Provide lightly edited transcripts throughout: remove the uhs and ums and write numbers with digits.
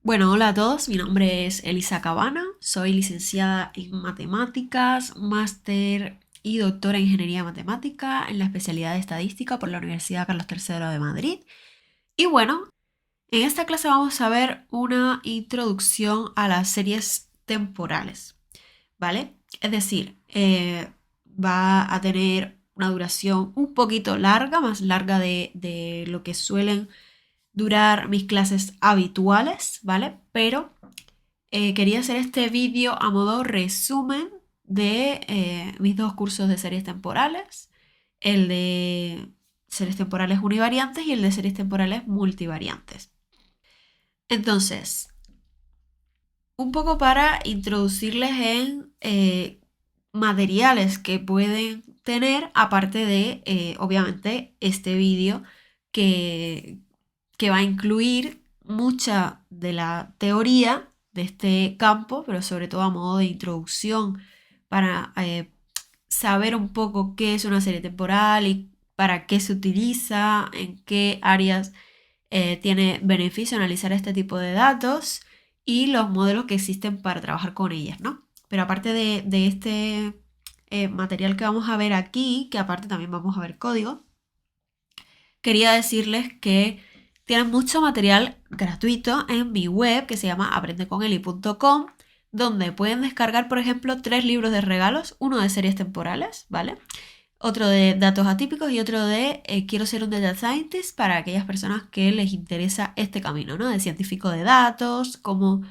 Bueno, hola a todos, mi nombre es Elisa Cabana, soy licenciada en matemáticas, máster y doctora en ingeniería matemática en la especialidad de estadística por la Universidad Carlos III de Madrid. Y bueno, en esta clase vamos a ver una introducción a las series temporales, ¿vale? Es decir, va a tener una duración un poquito larga, más larga de lo que suelen durar mis clases habituales, ¿vale? Pero quería hacer este vídeo a modo resumen de mis dos cursos de series temporales, el de series temporales univariantes y el de series temporales multivariantes. Entonces, un poco para introducirles en materiales que pueden tener, aparte de, obviamente, este vídeo que, que va a incluir mucha de la teoría de este campo, pero sobre todo a modo de introducción para saber un poco qué es una serie temporal y para qué se utiliza, en qué áreas tiene beneficio analizar este tipo de datos y los modelos que existen para trabajar con ellas, ¿no? Pero aparte de este material que vamos a ver aquí, que aparte también vamos a ver código, quería decirles que tienen mucho material gratuito en mi web que se llama aprendeconeli.com, donde pueden descargar, por ejemplo, 3 libros de regalos, uno de series temporales, ¿vale? Otro de datos atípicos y otro de quiero ser un data scientist para aquellas personas que les interesa este camino, ¿no? De científico de datos, cómo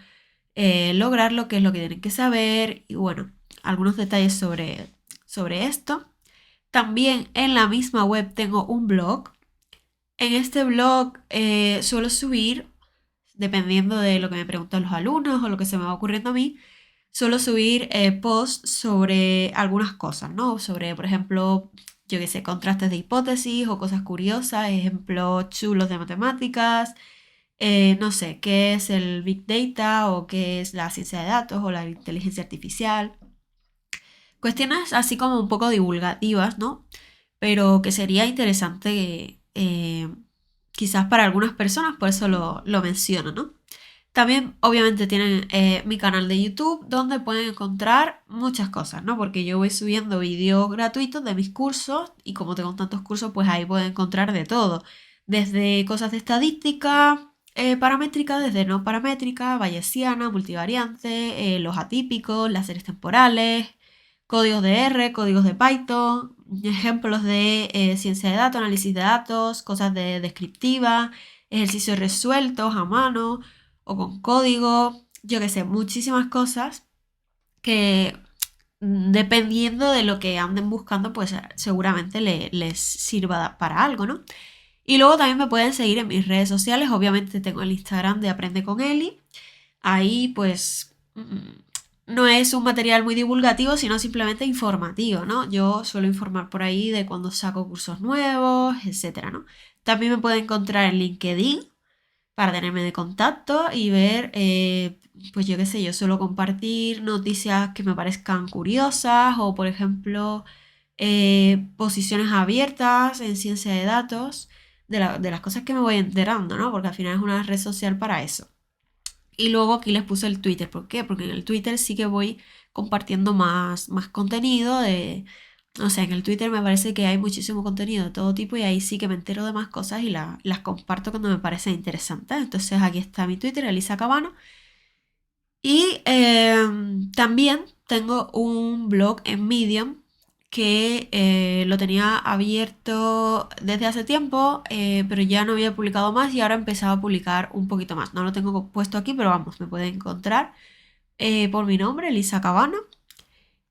lograrlo, qué es lo que tienen que saber y bueno, algunos detalles sobre esto. También en la misma web tengo un blog. En este blog suelo subir, dependiendo de lo que me preguntan los alumnos o lo que se me va ocurriendo a mí, suelo subir posts sobre algunas cosas, ¿no? Sobre, por ejemplo, yo qué sé, contrastes de hipótesis o cosas curiosas, ejemplos chulos de matemáticas, no sé, qué es el Big Data o qué es la ciencia de datos o la inteligencia artificial. Cuestiones así como un poco divulgativas, ¿no? Pero que sería interesante quizás para algunas personas, por eso lo menciono, ¿no? También, obviamente, tienen mi canal de YouTube donde pueden encontrar muchas cosas, ¿no? Porque yo voy subiendo vídeos gratuitos de mis cursos y como tengo tantos cursos, pues ahí pueden encontrar de todo. Desde cosas de estadística, paramétrica, desde no paramétrica, bayesiana, multivariante, los atípicos, las series temporales, códigos de R, códigos de Python, ejemplos de ciencia de datos, análisis de datos, cosas de descriptiva, ejercicios resueltos a mano o con código, yo qué sé, muchísimas cosas que dependiendo de lo que anden buscando, pues seguramente les sirva para algo, ¿no? Y luego también me pueden seguir en mis redes sociales, obviamente tengo el Instagram de Aprende con Eli, ahí pues no es un material muy divulgativo, sino simplemente informativo, ¿no? Yo suelo informar por ahí de cuando saco cursos nuevos, etcétera, ¿no? También me pueden encontrar en LinkedIn, para tenerme de contacto y ver, pues yo qué sé, yo suelo compartir noticias que me parezcan curiosas o, por ejemplo, posiciones abiertas en ciencia de datos de las cosas que me voy enterando, ¿no? Porque al final es una red social para eso. Y luego aquí les puse el Twitter. ¿Por qué? Porque en el Twitter sí que voy compartiendo más contenido de... O sea, en el Twitter me parece que hay muchísimo contenido de todo tipo y ahí sí que me entero de más cosas y las comparto cuando me parecen interesantes. Entonces aquí está mi Twitter, Elisa Cabano. Y también tengo un blog en Medium que lo tenía abierto desde hace tiempo, pero ya no había publicado más y ahora he empezado a publicar un poquito más. No lo tengo puesto aquí, pero vamos, me pueden encontrar por mi nombre, Elisa Cabano.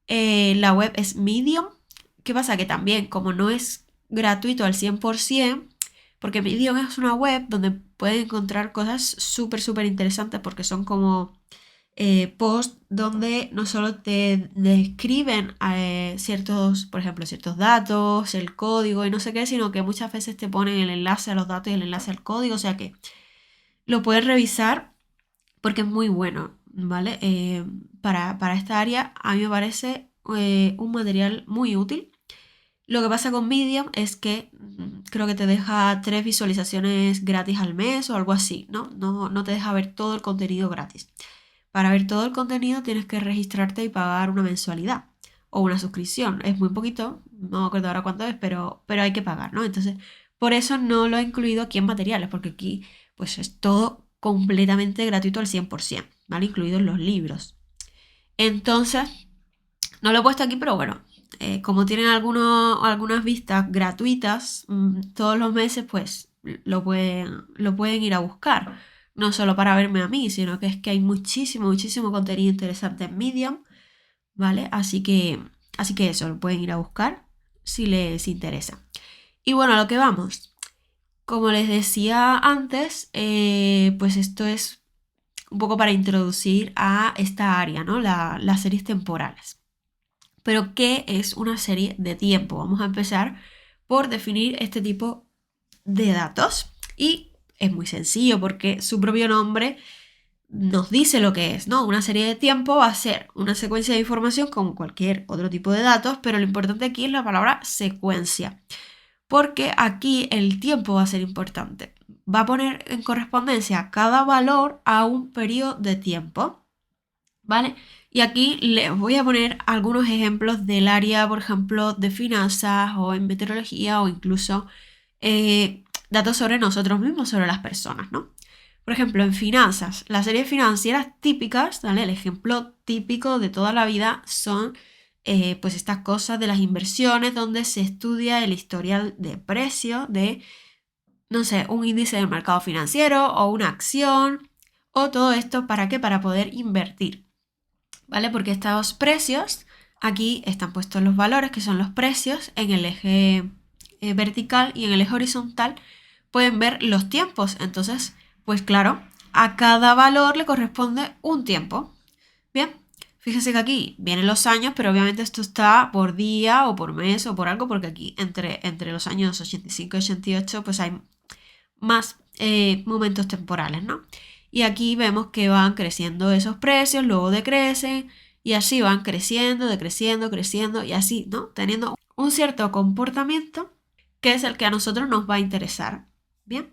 La web es Medium. ¿Qué pasa? Que también, como no es gratuito al 100%, porque Medium es una web donde pueden encontrar cosas súper interesantes porque son como posts donde no solo te describen ciertos, por ejemplo, ciertos datos, el código y no sé qué, sino que muchas veces te ponen el enlace a los datos y el enlace al código, o sea que lo puedes revisar porque es muy bueno, ¿vale? Para esta área a mí me parece un material muy útil. Lo que pasa con Medium es que creo que te deja 3 visualizaciones gratis al mes o algo así, ¿no? No te deja ver todo el contenido gratis. Para ver todo el contenido tienes que registrarte y pagar una mensualidad o una suscripción. Es muy poquito, no me acuerdo ahora cuánto es, pero hay que pagar, ¿no? Entonces, por eso no lo he incluido aquí en materiales, porque aquí pues es todo completamente gratuito al 100%, ¿vale? Incluidos los libros. Entonces, no lo he puesto aquí, pero bueno, como tienen algunas vistas gratuitas todos los meses, pues lo pueden ir a buscar. No solo para verme a mí, sino que es que hay muchísimo, muchísimo contenido interesante en Medium, ¿vale? Así que eso, lo pueden ir a buscar si les interesa. Y bueno, a lo que vamos. Como les decía antes, pues esto es un poco para introducir a esta área, ¿no? Las series temporales. Pero, ¿qué es una serie de tiempo? Vamos a empezar por definir este tipo de datos. Y es muy sencillo porque su propio nombre nos dice lo que es, ¿no? Una serie de tiempo va a ser una secuencia de información como cualquier otro tipo de datos, pero lo importante aquí es la palabra secuencia, porque aquí el tiempo va a ser importante. Va a poner en correspondencia cada valor a un periodo de tiempo, ¿vale? Y aquí les voy a poner algunos ejemplos del área, por ejemplo, de finanzas o en meteorología o incluso datos sobre nosotros mismos, sobre las personas, ¿no? Por ejemplo, en finanzas, las series financieras típicas, ¿vale? El ejemplo típico de toda la vida son pues estas cosas de las inversiones donde se estudia el historial de precio de, no sé, un índice del mercado financiero o una acción o todo esto, ¿para qué? Para poder invertir, ¿vale? Porque estos precios, aquí están puestos los valores, que son los precios, en el eje vertical y en el eje horizontal pueden ver los tiempos. Entonces, pues claro, a cada valor le corresponde un tiempo. Bien, fíjense que aquí vienen los años, pero obviamente esto está por día o por mes o por algo, porque aquí entre los años 85 y 88 pues hay más momentos temporales, ¿no? Y aquí vemos que van creciendo esos precios, luego decrecen y así van creciendo, decreciendo, creciendo y así, ¿no? Teniendo un cierto comportamiento que es el que a nosotros nos va a interesar. Bien,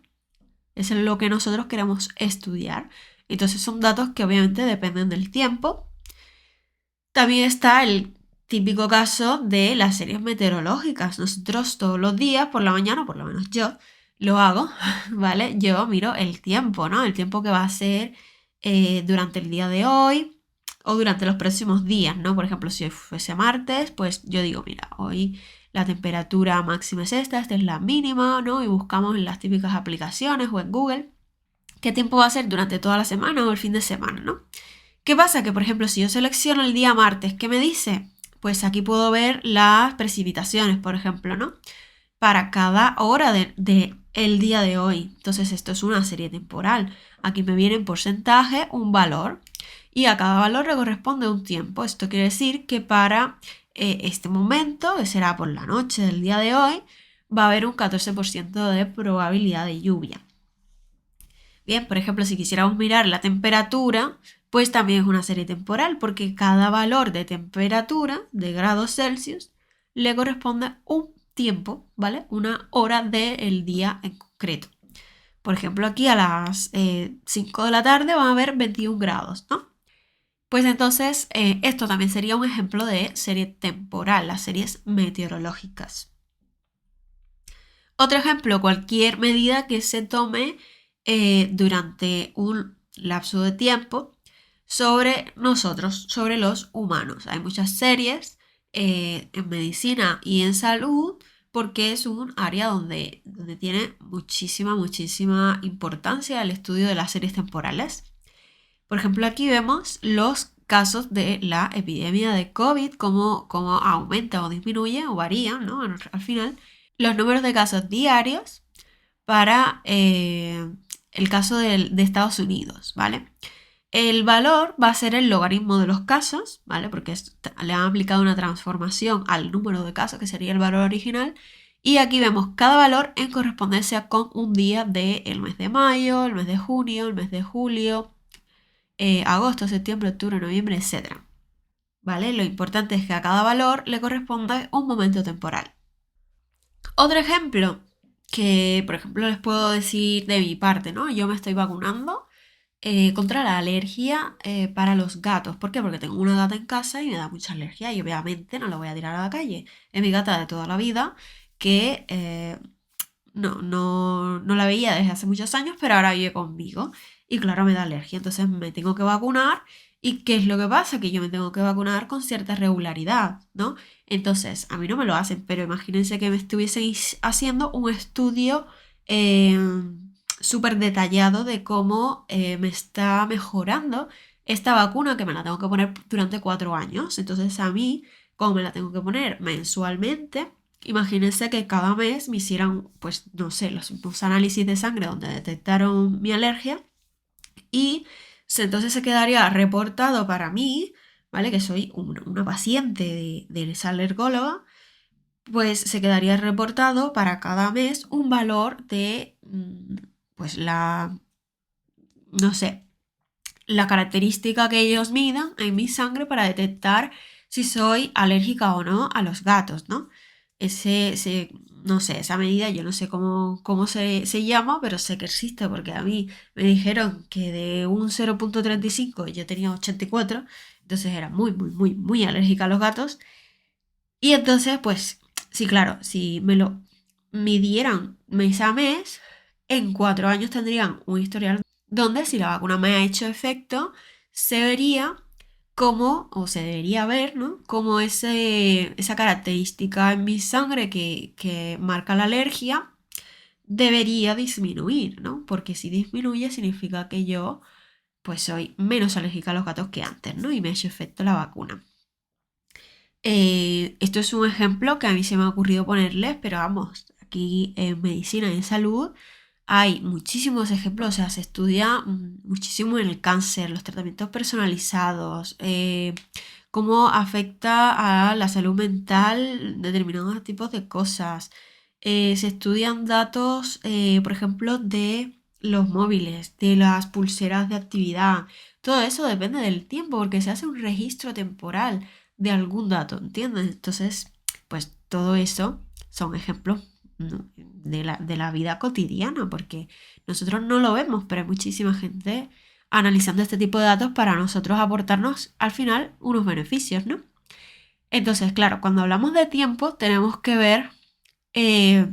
es lo que nosotros queremos estudiar. Entonces son datos que obviamente dependen del tiempo. También está el típico caso de las series meteorológicas. Nosotros todos los días, por la mañana, por lo menos yo, lo hago, ¿vale? Yo miro el tiempo, ¿no? El tiempo que va a ser durante el día de hoy o durante los próximos días, ¿no? Por ejemplo, si hoy fuese martes, pues yo digo, mira, hoy la temperatura máxima es esta es la mínima, ¿no? Y buscamos en las típicas aplicaciones o en Google qué tiempo va a ser durante toda la semana o el fin de semana, ¿no? ¿Qué pasa? Que, por ejemplo, si yo selecciono el día martes, ¿qué me dice? Pues aquí puedo ver las precipitaciones, por ejemplo, ¿no? Para cada hora el día de hoy. Entonces, esto es una serie temporal. Aquí me viene en porcentaje un valor y a cada valor le corresponde un tiempo. Esto quiere decir que para este momento, que será por la noche del día de hoy, va a haber un 14% de probabilidad de lluvia. Bien, por ejemplo, si quisiéramos mirar la temperatura, pues también es una serie temporal, porque cada valor de temperatura de grados Celsius le corresponde un tiempo, ¿vale? Una hora del día en concreto. Por ejemplo, aquí a las 5 de la tarde van a haber 21 grados, ¿no? Pues entonces, esto también sería un ejemplo de serie temporal, las series meteorológicas. Otro ejemplo, cualquier medida que se tome durante un lapso de tiempo sobre nosotros, sobre los humanos. Hay muchas series en medicina y en salud porque es un área donde tiene muchísima, muchísima importancia el estudio de las series temporales. Por ejemplo, aquí vemos los casos de la epidemia de COVID, cómo aumenta o disminuye o varía, ¿no? Al final, los números de casos diarios para el caso de Estados Unidos, ¿vale? El valor va a ser el logaritmo de los casos, ¿vale? Porque le han aplicado una transformación al número de casos, que sería el valor original. Y aquí vemos cada valor en correspondencia con un día del mes de mayo, el mes de junio, el mes de julio, agosto, septiembre, octubre, noviembre, etc. ¿Vale? Lo importante es que a cada valor le corresponde un momento temporal. Otro ejemplo que, por ejemplo, les puedo decir de mi parte, ¿no? Yo me estoy vacunando contra la alergia para los gatos. ¿Por qué? Porque tengo una gata en casa y me da mucha alergia y obviamente no la voy a tirar a la calle. Es mi gata de toda la vida que no la veía desde hace muchos años, pero ahora vive conmigo y claro, me da alergia. Entonces me tengo que vacunar. ¿Y qué es lo que pasa? Que yo me tengo que vacunar con cierta regularidad, ¿no? Entonces, a mí no me lo hacen, pero imagínense que me estuviesen haciendo un estudio eh, súper detallado de cómo me está mejorando esta vacuna que me la tengo que poner durante 4 años. Entonces, a mí, como me la tengo que poner mensualmente, imagínense que cada mes me hicieran, pues, no sé, los análisis de sangre donde detectaron mi alergia y entonces se quedaría reportado para mí, ¿vale? Que soy una paciente de esa alergóloga, pues se quedaría reportado para cada mes un valor de, pues no sé, la característica que ellos midan en mi sangre para detectar si soy alérgica o no a los gatos, ¿no? No sé, esa medida yo no sé cómo se llama, pero sé que existe porque a mí me dijeron que de un 0,35 yo tenía 84, entonces era muy, muy, muy, muy alérgica a los gatos. Y entonces, pues, sí, claro, si me lo midieran mes a mes, en 4 años tendrían un historial donde si la vacuna me ha hecho efecto, se vería cómo, o se debería ver, ¿no? Como esa característica en mi sangre que marca la alergia debería disminuir, ¿no? Porque si disminuye significa que yo, pues, soy menos alérgica a los gatos que antes, ¿no? Y me ha hecho efecto la vacuna. Esto es un ejemplo que a mí se me ha ocurrido ponerles, pero vamos, aquí en medicina y en salud hay muchísimos ejemplos, o sea, se estudia muchísimo en el cáncer, los tratamientos personalizados, cómo afecta a la salud mental determinados tipos de cosas. Se estudian datos, por ejemplo, de los móviles, de las pulseras de actividad. Todo eso depende del tiempo, porque se hace un registro temporal de algún dato, ¿entiendes? Entonces, pues todo eso son ejemplos, ¿no? de la vida cotidiana, porque nosotros no lo vemos, pero hay muchísima gente analizando este tipo de datos para nosotros aportarnos al final unos beneficios, ¿no? Entonces, claro, cuando hablamos de tiempo tenemos que ver eh,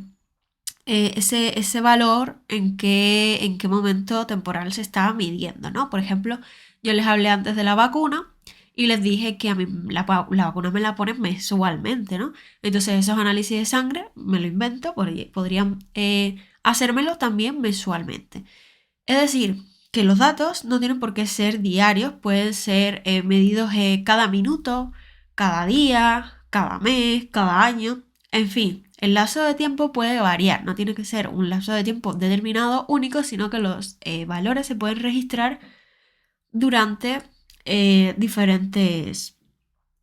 ese valor en qué momento temporal se estaba midiendo, ¿no? Por ejemplo, yo les hablé antes de la vacuna y les dije que a mí la vacuna me la ponen mensualmente, ¿no? Entonces esos análisis de sangre, me lo invento, podrían hacérmelo también mensualmente. Es decir, que los datos no tienen por qué ser diarios, pueden ser medidos cada minuto, cada día, cada mes, cada año, en fin, el lapso de tiempo puede variar, no tiene que ser un lapso de tiempo determinado único, sino que los valores se pueden registrar durante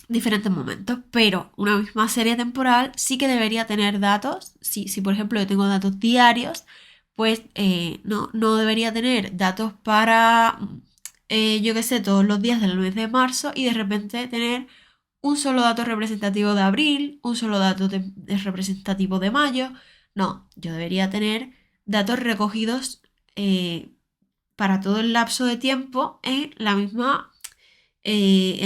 diferentes momentos, pero una misma serie temporal sí que debería tener datos. Si por ejemplo yo tengo datos diarios, pues no debería tener datos para, yo qué sé, todos los días del mes de marzo y de repente tener un solo dato representativo de abril, un solo dato representativo de mayo. No, yo debería tener datos recogidos eh, para todo el lapso de tiempo en el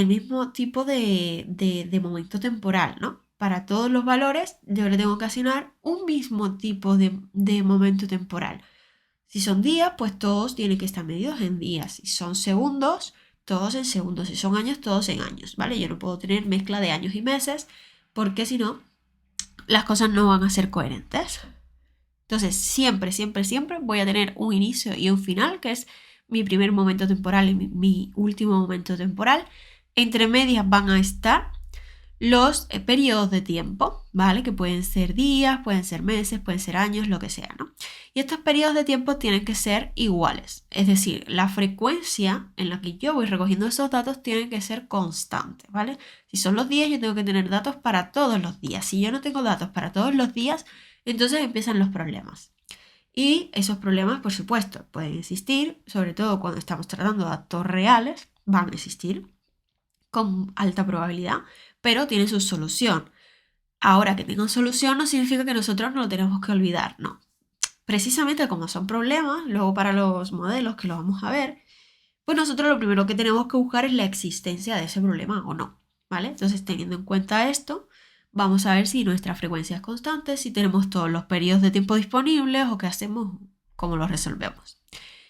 mismo tipo de momento temporal, ¿no? Para todos los valores yo le tengo que asignar un mismo tipo de momento temporal. Si son días, pues todos tienen que estar medidos en días. Si son segundos, todos en segundos. Si son años, todos en años, ¿vale? Yo no puedo tener mezcla de años y meses porque si no, las cosas no van a ser coherentes. Entonces, siempre, siempre, siempre voy a tener un inicio y un final, que es mi primer momento temporal y mi último momento temporal. Entre medias van a estar los periodos de tiempo, ¿vale? Que pueden ser días, pueden ser meses, pueden ser años, lo que sea, ¿no? Y estos periodos de tiempo tienen que ser iguales. Es decir, la frecuencia en la que yo voy recogiendo esos datos tiene que ser constante, ¿vale? Si son los días, yo tengo que tener datos para todos los días. Si yo no tengo datos para todos los días, entonces empiezan los problemas. Y esos problemas, por supuesto, pueden existir, sobre todo cuando estamos tratando de datos reales, van a existir con alta probabilidad, pero tiene su solución. Ahora, que tengan solución no significa que nosotros no lo tenemos que olvidar, no. Precisamente como son problemas, luego para los modelos que lo vamos a ver, pues nosotros lo primero que tenemos que buscar es la existencia de ese problema o no, ¿vale? Entonces, teniendo en cuenta esto, vamos a ver si nuestra frecuencia es constante, si tenemos todos los periodos de tiempo disponibles o qué hacemos, cómo lo resolvemos.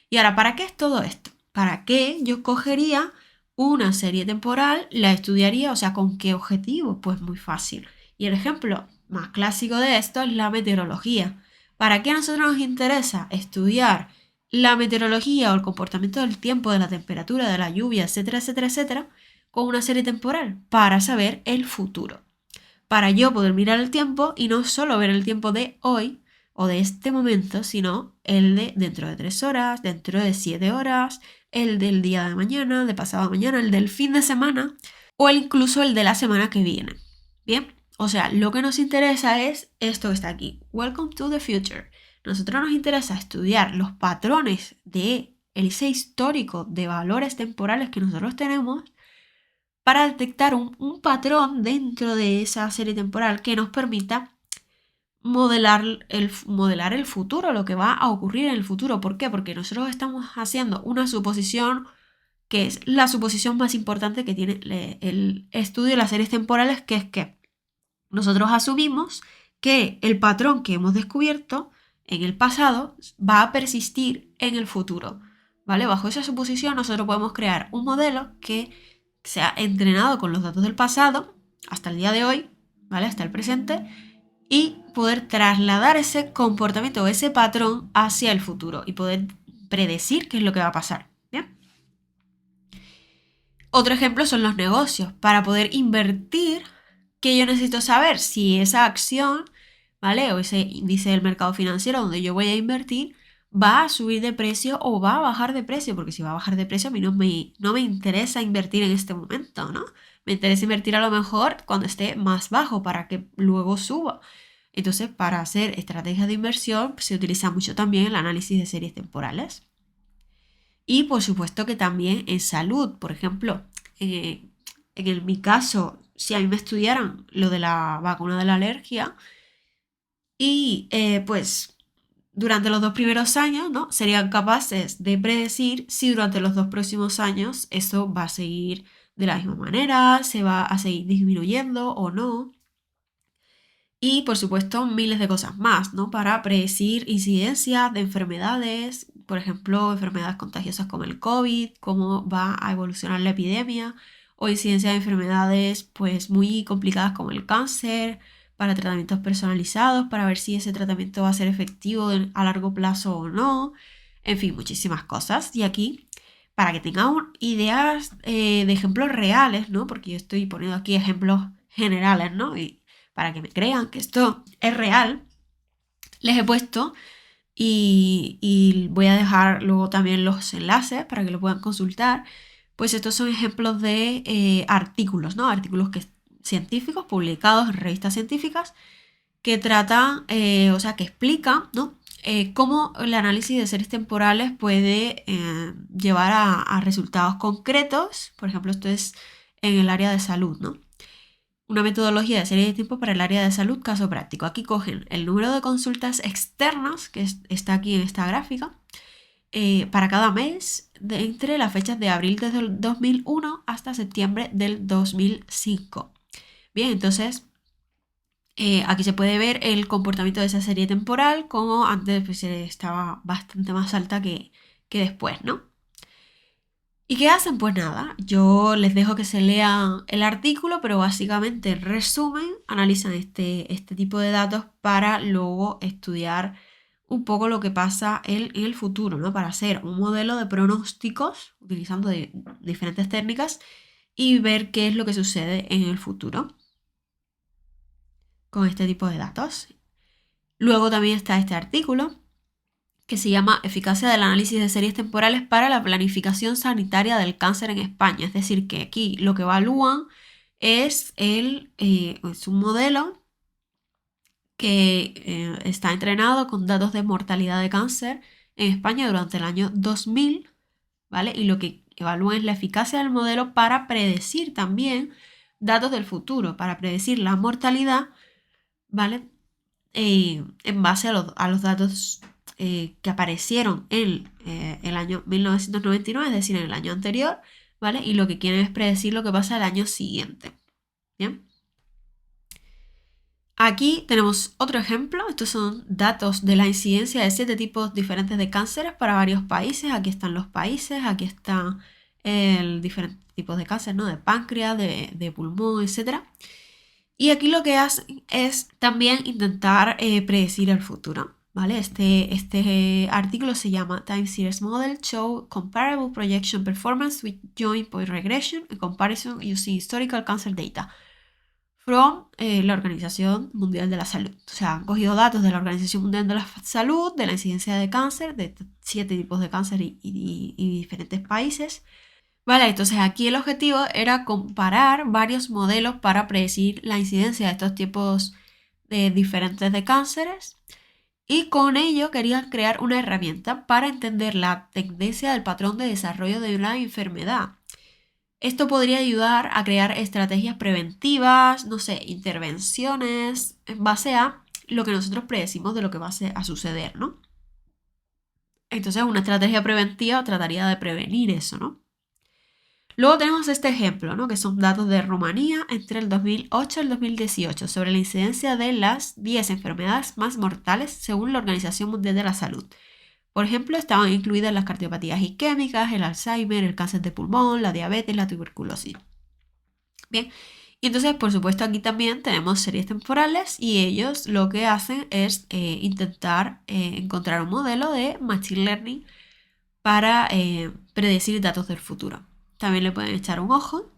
Y ahora, ¿para qué es todo esto? ¿Para qué yo cogería una serie temporal, la estudiaría, o sea, con qué objetivo? Pues muy fácil. Y el ejemplo más clásico de esto es la meteorología. ¿Para qué a nosotros nos interesa estudiar la meteorología o el comportamiento del tiempo, de la temperatura, de la lluvia, etcétera, etcétera, etcétera, con una serie temporal? Para saber el futuro. Para yo poder mirar el tiempo y no solo ver el tiempo de hoy o de este momento, sino el de dentro de 3 horas, dentro de 7 horas, el del día de mañana, de pasado mañana, el del fin de semana o incluso el de la semana que viene. Bien, o sea, lo que nos interesa es esto que está aquí. Welcome to the future. Nosotros nos interesa estudiar los patrones de ese histórico de valores temporales que nosotros tenemos para detectar un patrón dentro de esa serie temporal que nos permita modelar el futuro, lo que va a ocurrir en el futuro. ¿Por qué? Porque nosotros estamos haciendo una suposición que es la suposición más importante que tiene el estudio de las series temporales, que es que nosotros asumimos que el patrón que hemos descubierto en el pasado va a persistir en el futuro, ¿vale? Bajo esa suposición nosotros podemos crear un modelo que sea entrenado con los datos del pasado hasta el día de hoy, ¿vale? Hasta el presente, y poder trasladar ese comportamiento o ese patrón hacia el futuro y poder predecir qué es lo que va a pasar. ¿Bien? Otro ejemplo son los negocios. Para poder invertir, ¿qué yo necesito saber? Si esa acción, ¿vale? O ese índice del mercado financiero donde yo voy a invertir va a subir de precio o va a bajar de precio, porque si va a bajar de precio a mí no me interesa invertir en este momento, ¿no? Me interesa invertir a lo mejor cuando esté más bajo para que luego suba. Entonces, para hacer estrategias de inversión se utiliza mucho también el análisis de series temporales. Y por supuesto que también en salud, por ejemplo, mi caso, si a mí me estudiaran lo de la vacuna de la alergia y pues durante los 2 primeros años, ¿no? Serían capaces de predecir si durante los 2 próximos años eso va a seguir de la misma manera, se va a seguir disminuyendo o no. Y por supuesto miles de cosas más, ¿no? Para predecir incidencias de enfermedades, por ejemplo, enfermedades contagiosas como el COVID, cómo va a evolucionar la epidemia, o incidencias de enfermedades pues muy complicadas como el cáncer, para tratamientos personalizados, para ver si ese tratamiento va a ser efectivo a largo plazo o no. En fin, muchísimas cosas. Y aquí, para que tengan ideas de ejemplos reales, ¿no? Porque yo estoy poniendo aquí ejemplos generales, ¿no? Y para que me crean que esto es real, les he puesto y voy a dejar luego también los enlaces para que lo puedan consultar. Pues estos son ejemplos de artículos, ¿no? Artículos científicos publicados en revistas científicas que tratan, o sea, que explican, ¿no? Cómo el análisis de series temporales puede llevar a resultados concretos. Por ejemplo, esto es en el área de salud, ¿no? Una metodología de serie de tiempo para el área de salud, caso práctico. Aquí cogen el número de consultas externas, que está aquí en esta gráfica, para cada mes, entre las fechas de abril del 2001 hasta septiembre del 2005. Bien, entonces aquí se puede ver el comportamiento de esa serie temporal, como antes pues, estaba bastante más alta que después, ¿no? ¿Y qué hacen? Pues nada, yo les dejo que se lean el artículo, pero básicamente en resumen analizan este tipo de datos para luego estudiar un poco lo que pasa en el futuro, ¿no? Para hacer un modelo de pronósticos utilizando diferentes técnicas y ver qué es lo que sucede en el futuro con este tipo de datos. Luego también está este artículo que se llama Eficacia del análisis de series temporales para la planificación sanitaria del cáncer en España. Es decir, que aquí lo que evalúan es un modelo que está entrenado con datos de mortalidad de cáncer en España durante el año 2000, ¿vale? Y lo que evalúan es la eficacia del modelo para predecir también datos del futuro, para predecir la mortalidad ¿vale? En base a los datos que aparecieron en el año 1999, es decir, en el año anterior, ¿vale? Y lo que quieren es predecir lo que pasa el año siguiente. ¿Bien? Aquí tenemos otro ejemplo. Estos son datos de la incidencia de 7 tipos diferentes de cánceres para varios países. Aquí están los países, aquí están diferentes tipos de cáncer, ¿no? De páncreas, de pulmón, etc. Y aquí lo que hacen es también intentar predecir el futuro, ¿vale? Este artículo se llama Time Series Model Show Comparable Projection Performance with Joint Point Regression in Comparison Using Historical Cancer Data from la Organización Mundial de la Salud. O sea, han cogido datos de la Organización Mundial de la Salud, de la incidencia de cáncer, de 7 tipos de cáncer y diferentes países. Vale, entonces aquí el objetivo era comparar varios modelos para predecir la incidencia de estos tipos diferentes de cánceres y con ello querían crear una herramienta para entender la tendencia del patrón de desarrollo de una enfermedad. Esto podría ayudar a crear estrategias preventivas, no sé, intervenciones en base a lo que nosotros predecimos de lo que va a suceder, ¿no? Entonces una estrategia preventiva trataría de prevenir eso, ¿no? Luego tenemos este ejemplo, ¿no? Que son datos de Rumanía entre el 2008 y el 2018 sobre la incidencia de las 10 enfermedades más mortales según la Organización Mundial de la Salud. Por ejemplo, estaban incluidas las cardiopatías isquémicas, el Alzheimer, el cáncer de pulmón, la diabetes, la tuberculosis. Bien, y entonces por supuesto aquí también tenemos series temporales y ellos lo que hacen es intentar encontrar un modelo de Machine Learning para predecir datos del futuro. También le pueden echar un ojo.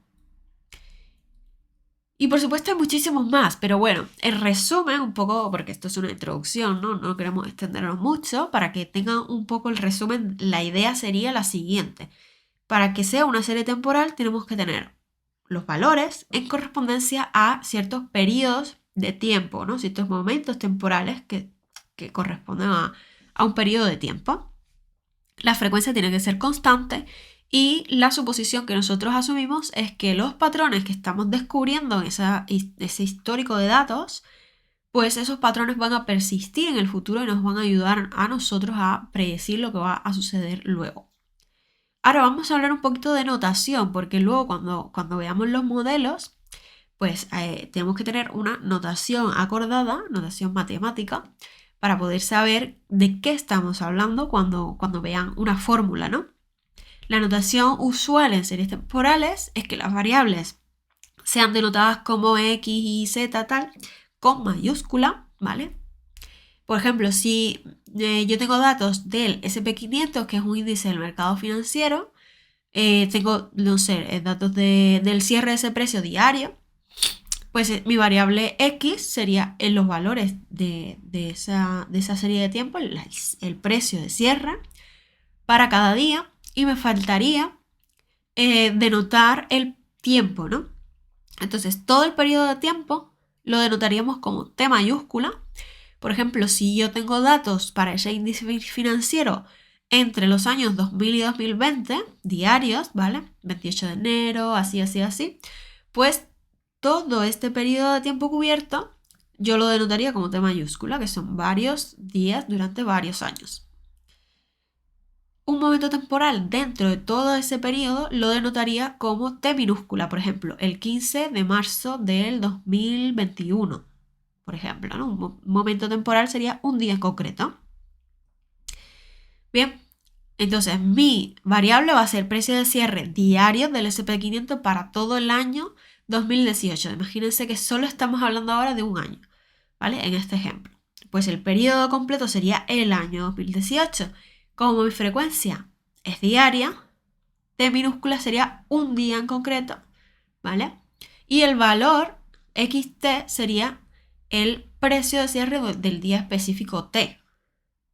Y por supuesto hay muchísimos más, pero bueno, en resumen, un poco, porque esto es una introducción, ¿no? No queremos extendernos mucho, para que tengan un poco el resumen, la idea sería la siguiente. Para que sea una serie temporal tenemos que tener los valores en correspondencia a ciertos periodos de tiempo, ¿no? Ciertos momentos temporales que corresponden a un periodo de tiempo. La frecuencia tiene que ser constante y la suposición que nosotros asumimos es que los patrones que estamos descubriendo en ese histórico de datos, pues esos patrones van a persistir en el futuro y nos van a ayudar a nosotros a predecir lo que va a suceder luego. Ahora vamos a hablar un poquito de notación, porque luego cuando veamos los modelos, pues tenemos que tener una notación acordada, notación matemática, para poder saber de qué estamos hablando cuando vean una fórmula, ¿no? La notación usual en series temporales es que las variables sean denotadas como X y Z tal, con mayúscula, ¿vale? Por ejemplo, si yo tengo datos del SP500, que es un índice del mercado financiero, tengo, no sé, datos del cierre de ese precio diario, pues mi variable X sería en los valores de esa serie de tiempo, el precio de cierre para cada día, y me faltaría denotar el tiempo, ¿no? Entonces, todo el periodo de tiempo lo denotaríamos como T mayúscula. Por ejemplo, si yo tengo datos para ese índice financiero entre los años 2000 y 2020, diarios, ¿vale? 28 de enero, así, pues todo este periodo de tiempo cubierto yo lo denotaría como T mayúscula, que son varios días durante varios años. Un momento temporal dentro de todo ese periodo lo denotaría como T minúscula, por ejemplo, el 15 de marzo del 2021, por ejemplo, ¿no? Un momento temporal sería un día en concreto. Bien, entonces mi variable va a ser precio de cierre diario del SP500 para todo el año 2018. Imagínense que solo estamos hablando ahora de un año, ¿vale? En este ejemplo. Pues el periodo completo sería el año 2018. Como mi frecuencia es diaria, T minúscula sería un día en concreto, ¿vale? Y el valor XT sería el precio de cierre del día específico T,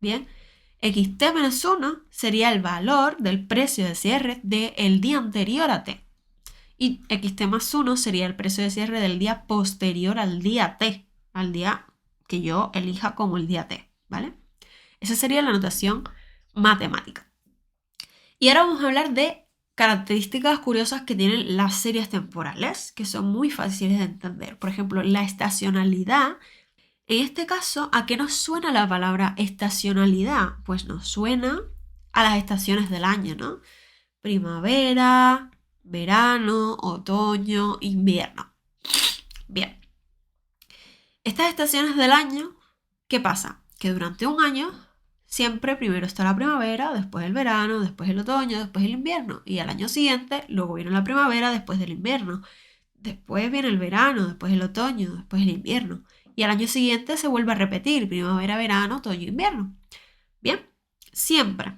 ¿bien? XT menos 1 sería el valor del precio de cierre del día anterior a T. Y XT más 1 sería el precio de cierre del día posterior al día T, al día que yo elija como el día T, ¿vale? Esa sería la notación matemática. Y ahora vamos a hablar de características curiosas que tienen las series temporales, que son muy fáciles de entender. Por ejemplo, la estacionalidad En este caso, ¿a qué nos suena la palabra estacionalidad? Pues nos suena a las estaciones del año, ¿no? Primavera, verano, otoño, invierno. Bien, estas estaciones del año, ¿qué pasa? Que durante un año siempre primero está la primavera, después el verano, después el otoño, después el invierno. Y al año siguiente luego viene la primavera después del invierno. Después viene el verano, después el otoño, después el invierno. Y al año siguiente se vuelve a repetir, primavera, verano, otoño, invierno. Bien, siempre.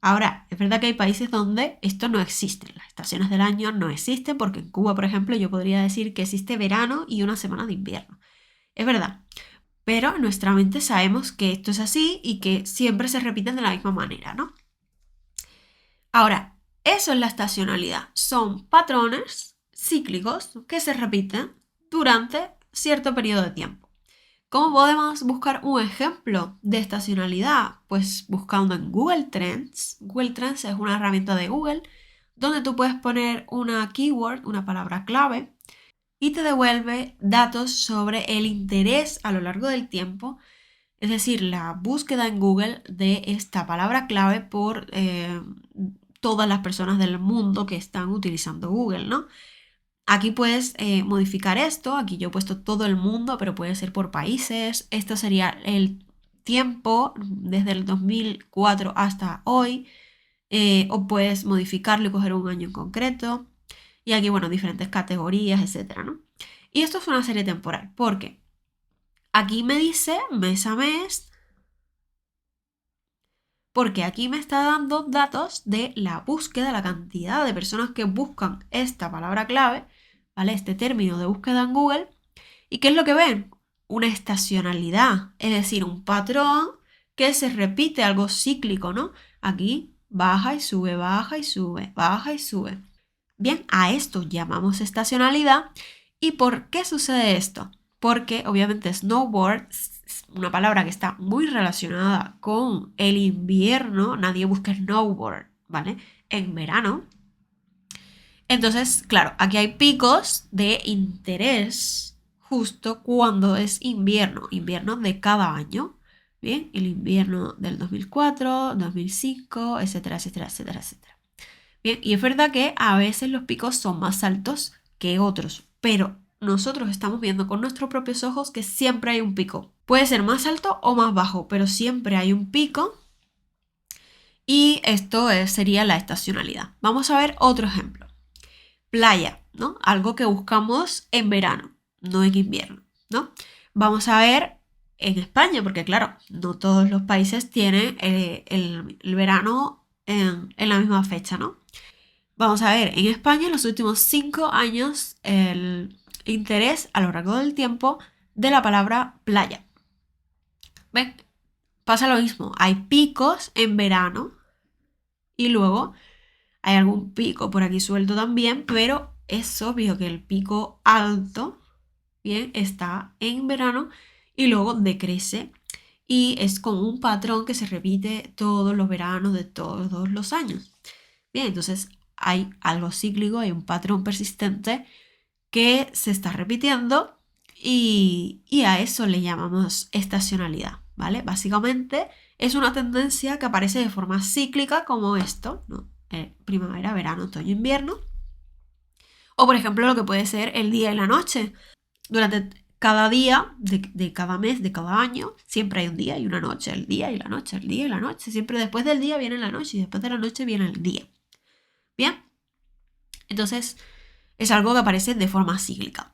Ahora, es verdad que hay países donde esto no existe. Las estaciones del año no existen porque en Cuba, por ejemplo, yo podría decir que existe verano y una semana de invierno. Es verdad. Pero en nuestra mente sabemos que esto es así y que siempre se repiten de la misma manera, ¿no? Ahora, eso es la estacionalidad. Son patrones cíclicos que se repiten durante cierto periodo de tiempo. ¿Cómo podemos buscar un ejemplo de estacionalidad? Pues buscando en Google Trends. Google Trends es una herramienta de Google donde tú puedes poner una keyword, una palabra clave, y te devuelve datos sobre el interés a lo largo del tiempo, es decir, la búsqueda en Google de esta palabra clave por todas las personas del mundo que están utilizando Google, ¿no? Aquí puedes modificar esto, aquí yo he puesto todo el mundo, pero puede ser por países. Esto sería el tiempo desde el 2004 hasta hoy, o puedes modificarlo y coger un año en concreto. Y aquí, bueno, diferentes categorías, etcétera, ¿no? Y esto es una serie temporal, porque aquí me dice mes a mes, porque aquí me está dando datos de la búsqueda, la cantidad de personas que buscan esta palabra clave, ¿vale? Este término de búsqueda en Google. ¿Y qué es lo que ven? Una estacionalidad, es decir, un patrón que se repite, algo cíclico, ¿no? Aquí baja y sube, baja y sube, baja y sube. Bien, a esto llamamos estacionalidad. ¿Y por qué sucede esto? Porque obviamente snowboard es una palabra que está muy relacionada con el invierno. Nadie busca snowboard, ¿vale? En verano. Entonces, claro, aquí hay picos de interés justo cuando es invierno, invierno de cada año. Bien, el invierno del 2004, 2005, etcétera, etcétera, etcétera, etcétera. Bien, y es verdad que a veces los picos son más altos que otros, pero nosotros estamos viendo con nuestros propios ojos que siempre hay un pico. Puede ser más alto o más bajo, pero siempre hay un pico y esto sería la estacionalidad. Vamos a ver otro ejemplo. Playa, ¿no? Algo que buscamos en verano, no en invierno, ¿no? Vamos a ver en España, porque claro, no todos los países tienen el verano en la misma fecha, ¿no? Vamos a ver, en España en los últimos 5 años el interés a lo largo del tiempo de la palabra playa. ¿Ven? Pasa lo mismo, hay picos en verano y luego hay algún pico por aquí suelto también, pero es obvio que el pico alto, bien, está en verano y luego decrece y es como un patrón que se repite todos los veranos de todos los años. Bien, entonces hay algo cíclico, hay un patrón persistente que se está repitiendo y a eso le llamamos estacionalidad, ¿vale? Básicamente es una tendencia que aparece de forma cíclica como esto, ¿no? Primavera, verano, otoño, invierno. O por ejemplo lo que puede ser el día y la noche. Durante cada día de cada mes, de cada año, siempre hay un día y una noche, el día y la noche, el día y la noche. Siempre después del día viene la noche y después de la noche viene el día. Bien, entonces es algo que aparece de forma cíclica.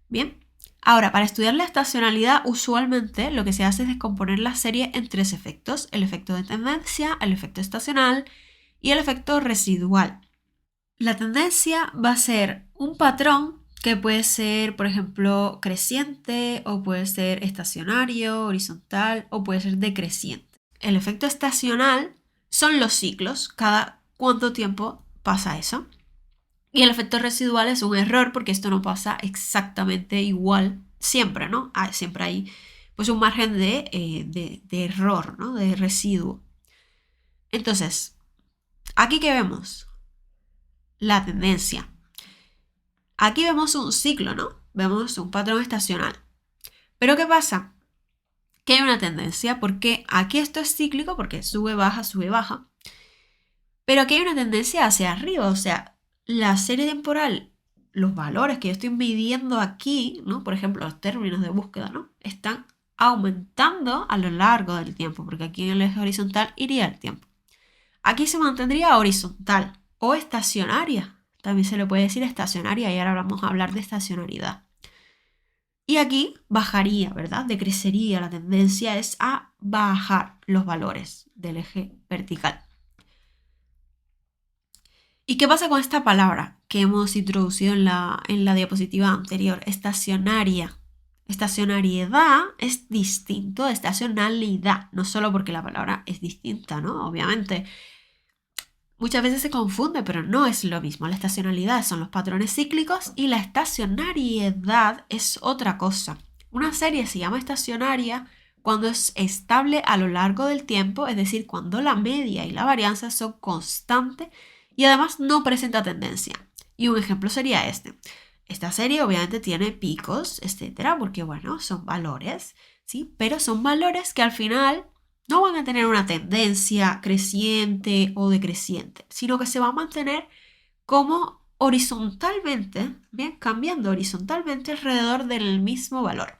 Bien, ahora para estudiar la estacionalidad usualmente lo que se hace es descomponer la serie en 3 efectos: el efecto de tendencia, el efecto estacional y el efecto residual. La tendencia va a ser un patrón que puede ser, por ejemplo, creciente o puede ser estacionario, horizontal o puede ser decreciente. El efecto estacional son los ciclos, cada cuánto tiempo pasa eso. Y el efecto residual es un error porque esto no pasa exactamente igual siempre, ¿no? Siempre hay pues un margen de error, ¿no? De residuo. Entonces, ¿aquí qué vemos? La tendencia. Aquí vemos un ciclo, ¿no? Vemos un patrón estacional. Pero ¿qué pasa? Que hay una tendencia, porque aquí esto es cíclico, porque sube, baja, pero aquí hay una tendencia hacia arriba, o sea, la serie temporal, los valores que yo estoy midiendo aquí, ¿no? Por ejemplo, los términos de búsqueda, ¿no? Están aumentando a lo largo del tiempo, porque aquí en el eje horizontal iría el tiempo. Aquí se mantendría horizontal o estacionaria. También se le puede decir estacionaria y ahora vamos a hablar de estacionariedad. Y aquí bajaría, ¿verdad? Decrecería. La tendencia es a bajar los valores del eje vertical. ¿Y qué pasa con esta palabra que hemos introducido en la diapositiva anterior? Estacionaria. Estacionariedad es distinto de estacionalidad, no solo porque la palabra es distinta, ¿no? Obviamente, muchas veces se confunde, pero no es lo mismo. La estacionalidad son los patrones cíclicos y la estacionariedad es otra cosa. Una serie se llama estacionaria cuando es estable a lo largo del tiempo, es decir, cuando la media y la varianza son constantes y además no presenta tendencia. Y un ejemplo sería este. Esta serie obviamente tiene picos, etcétera, porque bueno, son valores, ¿sí? Pero son valores que al final no van a tener una tendencia creciente o decreciente, sino que se va a mantener como horizontalmente, bien, cambiando horizontalmente alrededor del mismo valor.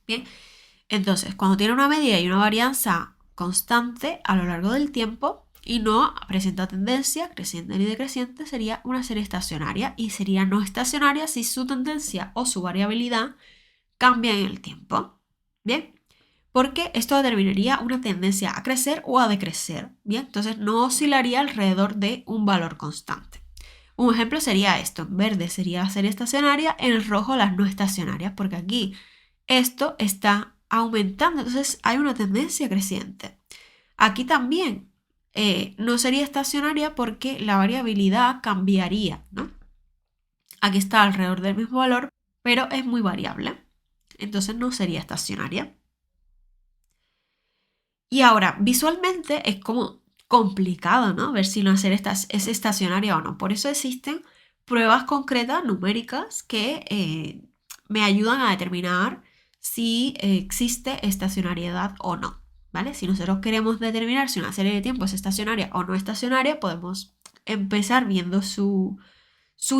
Bien, entonces, cuando tiene una media y una varianza constante a lo largo del tiempo y no presenta tendencia creciente ni decreciente, sería una serie estacionaria y sería no estacionaria si su tendencia o su variabilidad cambia en el tiempo. Bien, porque esto determinaría una tendencia a crecer o a decrecer. Bien, entonces no oscilaría alrededor de un valor constante. Un ejemplo sería esto: en verde sería la serie estacionaria, en rojo las no estacionarias, porque aquí esto está aumentando, entonces hay una tendencia creciente. Aquí también no sería estacionaria porque la variabilidad cambiaría, ¿no? Aquí está alrededor del mismo valor, pero es muy variable, entonces no sería estacionaria. Y ahora, visualmente es como complicado, ¿no? Ver si una serie es estacionaria o no. Por eso existen pruebas concretas, numéricas, que me ayudan a determinar si existe estacionariedad o no, ¿vale? Si nosotros queremos determinar si una serie de tiempo es estacionaria o no estacionaria, podemos empezar viendo su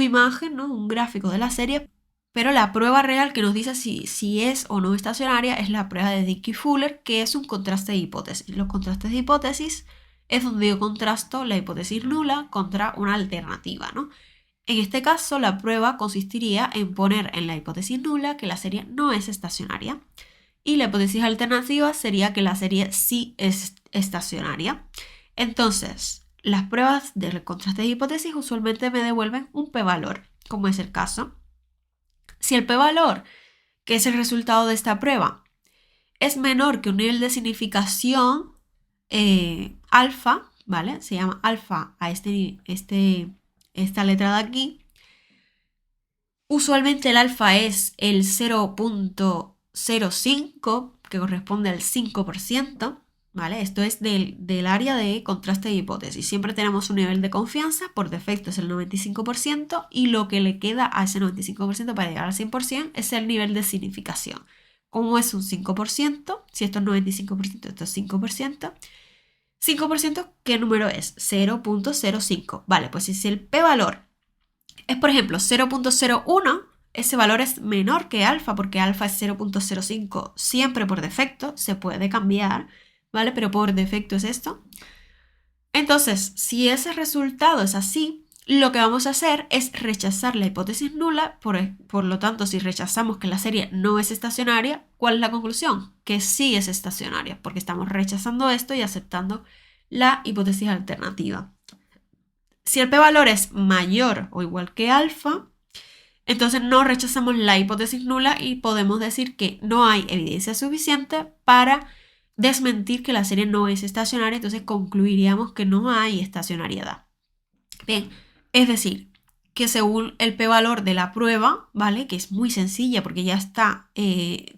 imagen, ¿no? Un gráfico de la serie, pero la prueba real que nos dice si es o no estacionaria es la prueba de Dickey-Fuller, que es un contraste de hipótesis. Los contrastes de hipótesis es donde yo contrasto la hipótesis nula contra una alternativa, ¿no? En este caso, la prueba consistiría en poner en la hipótesis nula que la serie no es estacionaria y la hipótesis alternativa sería que la serie sí es estacionaria. Entonces, las pruebas del contraste de hipótesis usualmente me devuelven un p-valor, como es el caso. Si el p-valor, que es el resultado de esta prueba, es menor que un nivel de significación alfa, ¿vale? Se llama alfa a esta letra de aquí. Usualmente el alfa es el 0.05, que corresponde al 5%, ¿vale? Esto es del área de contraste de hipótesis. Siempre tenemos un nivel de confianza, por defecto es el 95%, y lo que le queda a ese 95% para llegar al 100% es el nivel de significación. Como es un 5%, si esto es 95%, esto es 5%. 5%, ¿qué número es? 0.05. Vale, pues si el p-valor es, por ejemplo, 0.01, ese valor es menor que alfa, porque alfa es 0.05 siempre por defecto, se puede cambiar, ¿vale? Pero por defecto es esto. Entonces, si ese resultado es así, lo que vamos a hacer es rechazar la hipótesis nula, por lo tanto, si rechazamos que la serie no es estacionaria, ¿cuál es la conclusión? Que sí es estacionaria, porque estamos rechazando esto y aceptando la hipótesis alternativa. Si el p-valor es mayor o igual que alfa, entonces no rechazamos la hipótesis nula y podemos decir que no hay evidencia suficiente para desmentir que la serie no es estacionaria, entonces concluiríamos que no hay estacionariedad. Bien, es decir, que según el p-valor de la prueba, ¿vale? Que es muy sencilla porque ya está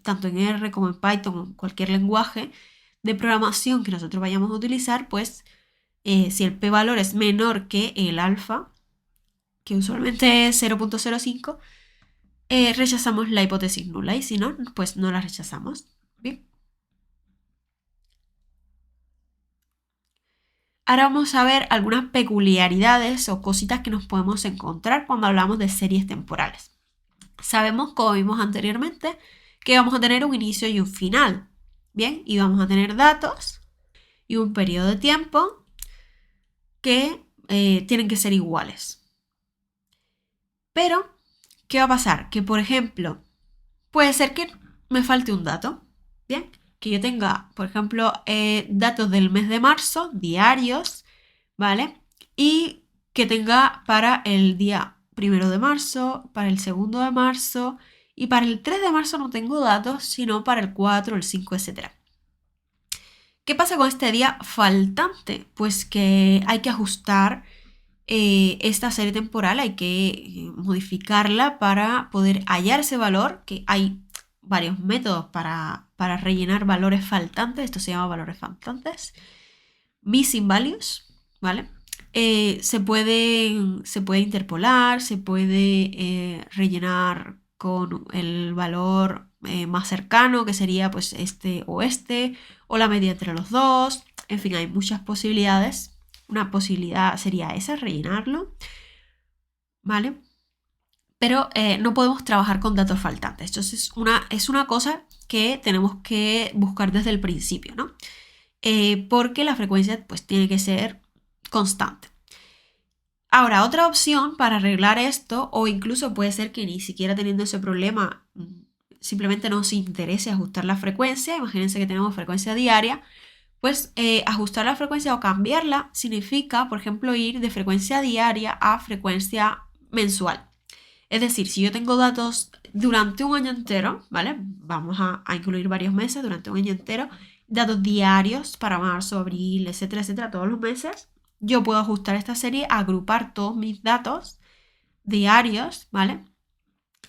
tanto en R como en Python o en cualquier lenguaje de programación que nosotros vayamos a utilizar, pues si el p-valor es menor que el alfa, que usualmente es 0.05, rechazamos la hipótesis nula y si no, pues no la rechazamos. Bien. Ahora vamos a ver algunas peculiaridades o cositas que nos podemos encontrar cuando hablamos de series temporales. Sabemos, como vimos anteriormente, que vamos a tener un inicio y un final. Bien, y vamos a tener datos y un periodo de tiempo que tienen que ser iguales. Pero, ¿qué va a pasar? Que, por ejemplo, puede ser que me falte un dato. Bien, que yo tenga, por ejemplo, datos del mes de marzo, diarios, ¿vale? Y que tenga para el día 1 de marzo, para el 2 de marzo y para el 3 de marzo no tengo datos, sino para el 4, el 5, etc. ¿Qué pasa con este día faltante? Pues que hay que ajustar esta serie temporal, hay que modificarla para poder hallar ese valor, que hay varios métodos para rellenar valores faltantes, esto se llama valores faltantes, missing values, ¿vale? Se puede interpolar, se puede rellenar con el valor más cercano, que sería pues este o este, o la media entre los dos. En fin, hay muchas posibilidades. Una posibilidad sería esa, rellenarlo, ¿vale? Pero no podemos trabajar con datos faltantes. Entonces es una cosa que tenemos que buscar desde el principio, ¿no? Porque la frecuencia pues tiene que ser constante. Ahora, otra opción para arreglar esto, o incluso puede ser que ni siquiera teniendo ese problema, simplemente nos interese ajustar la frecuencia. Imagínense que tenemos frecuencia diaria, pues ajustar la frecuencia o cambiarla significa, por ejemplo, ir de frecuencia diaria a frecuencia mensual. Es decir, si yo tengo datos durante un año entero, ¿vale? Vamos a incluir varios meses durante un año entero, datos diarios para marzo, abril, etcétera, etcétera, todos los meses, yo puedo ajustar esta serie, agrupar todos mis datos diarios, ¿vale?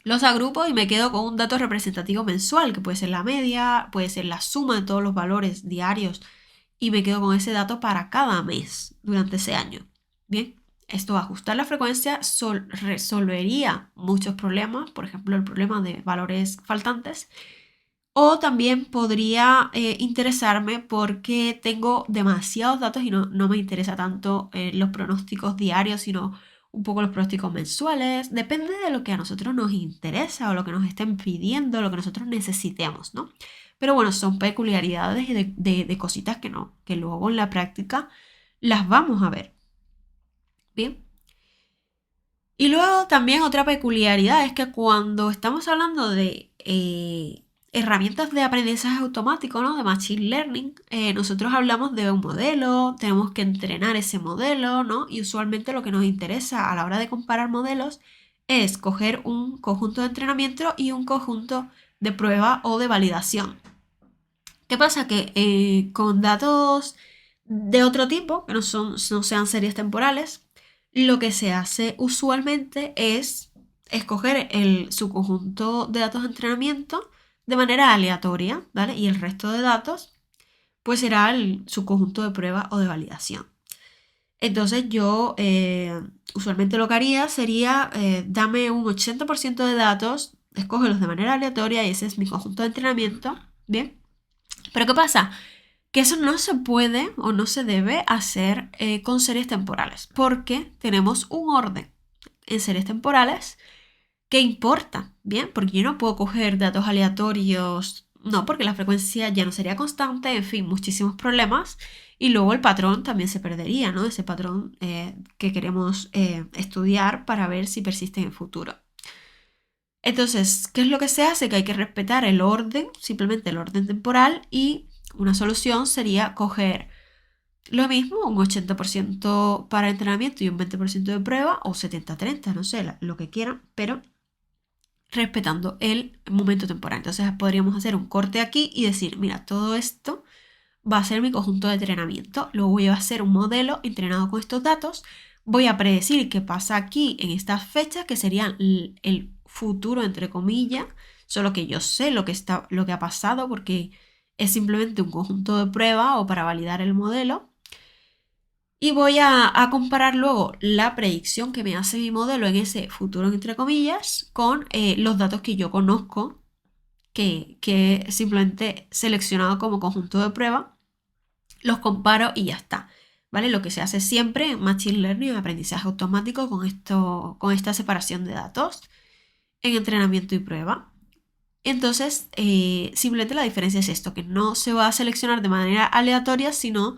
Los agrupo y me quedo con un dato representativo mensual, que puede ser la media, puede ser la suma de todos los valores diarios, y me quedo con ese dato para cada mes durante ese año. Bien, esto ajustar la frecuencia resolvería muchos problemas, por ejemplo, el problema de valores faltantes. O también podría interesarme porque tengo demasiados datos y no me interesa tanto los pronósticos diarios, sino un poco los pronósticos mensuales. Depende de lo que a nosotros nos interesa o lo que nos estén pidiendo, lo que nosotros necesitemos, ¿no? Pero bueno, son peculiaridades de cositas que luego en la práctica las vamos a ver. Bien. Y luego también otra peculiaridad es que cuando estamos hablando de herramientas de aprendizaje automático, ¿no? De Machine Learning, nosotros hablamos de un modelo, tenemos que entrenar ese modelo, ¿no? Y usualmente lo que nos interesa a la hora de comparar modelos es coger un conjunto de entrenamiento y un conjunto de prueba o de validación. ¿Qué pasa? Que con datos de otro tipo, que no sean series temporales, lo que se hace usualmente es escoger su conjunto de datos de entrenamiento de manera aleatoria, ¿vale? Y el resto de datos, pues será su conjunto de prueba o de validación. Entonces yo usualmente lo que haría sería dame un 80% de datos, escógelos de manera aleatoria y ese es mi conjunto de entrenamiento, ¿bien? Pero ¿qué pasa? Que eso no se puede o no se debe hacer con series temporales, porque tenemos un orden en series temporales que importa, ¿bien? Porque yo no puedo coger datos aleatorios, no, porque la frecuencia ya no sería constante, en fin, muchísimos problemas, y luego el patrón también se perdería, ¿no? Ese patrón que queremos estudiar para ver si persiste en el futuro. Entonces, ¿qué es lo que se hace? Que hay que respetar el orden, simplemente el orden temporal, y una solución sería coger lo mismo, un 80% para entrenamiento y un 20% de prueba, o 70-30, no sé, lo que quieran, pero respetando el momento temporal. Entonces podríamos hacer un corte aquí y decir, mira, todo esto va a ser mi conjunto de entrenamiento, lo voy a hacer un modelo entrenado con estos datos, voy a predecir qué pasa aquí en estas fechas, que serían el futuro, entre comillas, solo que yo sé lo que ha pasado porque es simplemente un conjunto de pruebas o para validar el modelo. Y voy a comparar luego la predicción que me hace mi modelo en ese futuro, entre comillas, con los datos que yo conozco, que he simplemente seleccionado como conjunto de prueba, los comparo y ya está. ¿Vale? Lo que se hace siempre en Machine Learning, en aprendizaje automático, con esta separación de datos en entrenamiento y prueba. Entonces, simplemente la diferencia es esto, que no se va a seleccionar de manera aleatoria, sino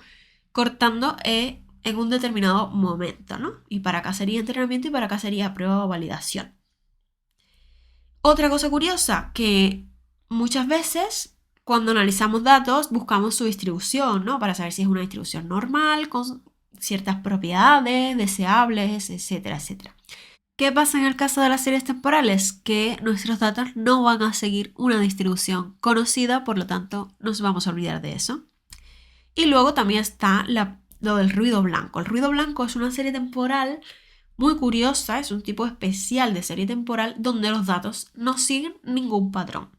cortando en un determinado momento, ¿no? Y para acá sería entrenamiento y para acá sería prueba o validación. Otra cosa curiosa, que muchas veces cuando analizamos datos buscamos su distribución, ¿no? Para saber si es una distribución normal, con ciertas propiedades deseables, etcétera, etcétera. ¿Qué pasa en el caso de las series temporales? Que nuestros datos no van a seguir una distribución conocida, por lo tanto nos vamos a olvidar de eso. Y luego también está lo del ruido blanco. El ruido blanco es una serie temporal muy curiosa, es un tipo especial de serie temporal donde los datos no siguen ningún patrón.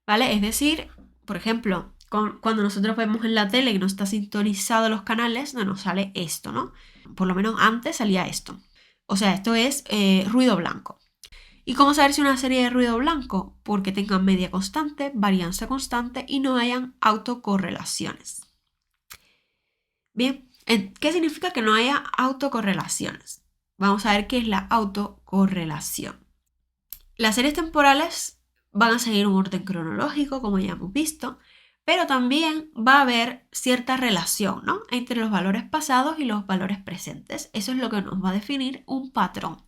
¿Vale? Es decir, por ejemplo, cuando nosotros vemos en la tele que no está sintonizado los canales, no nos sale esto, ¿no? Por lo menos antes salía esto. O sea, esto es ruido blanco. ¿Y cómo saber si una serie de ruido blanco? Porque tengan media constante, varianza constante y no hayan autocorrelaciones. Bien, ¿qué significa que no haya autocorrelaciones? Vamos a ver qué es la autocorrelación. Las series temporales van a seguir un orden cronológico, como ya hemos visto, pero también va a haber cierta relación, ¿no? Entre los valores pasados y los valores presentes. Eso es lo que nos va a definir un patrón.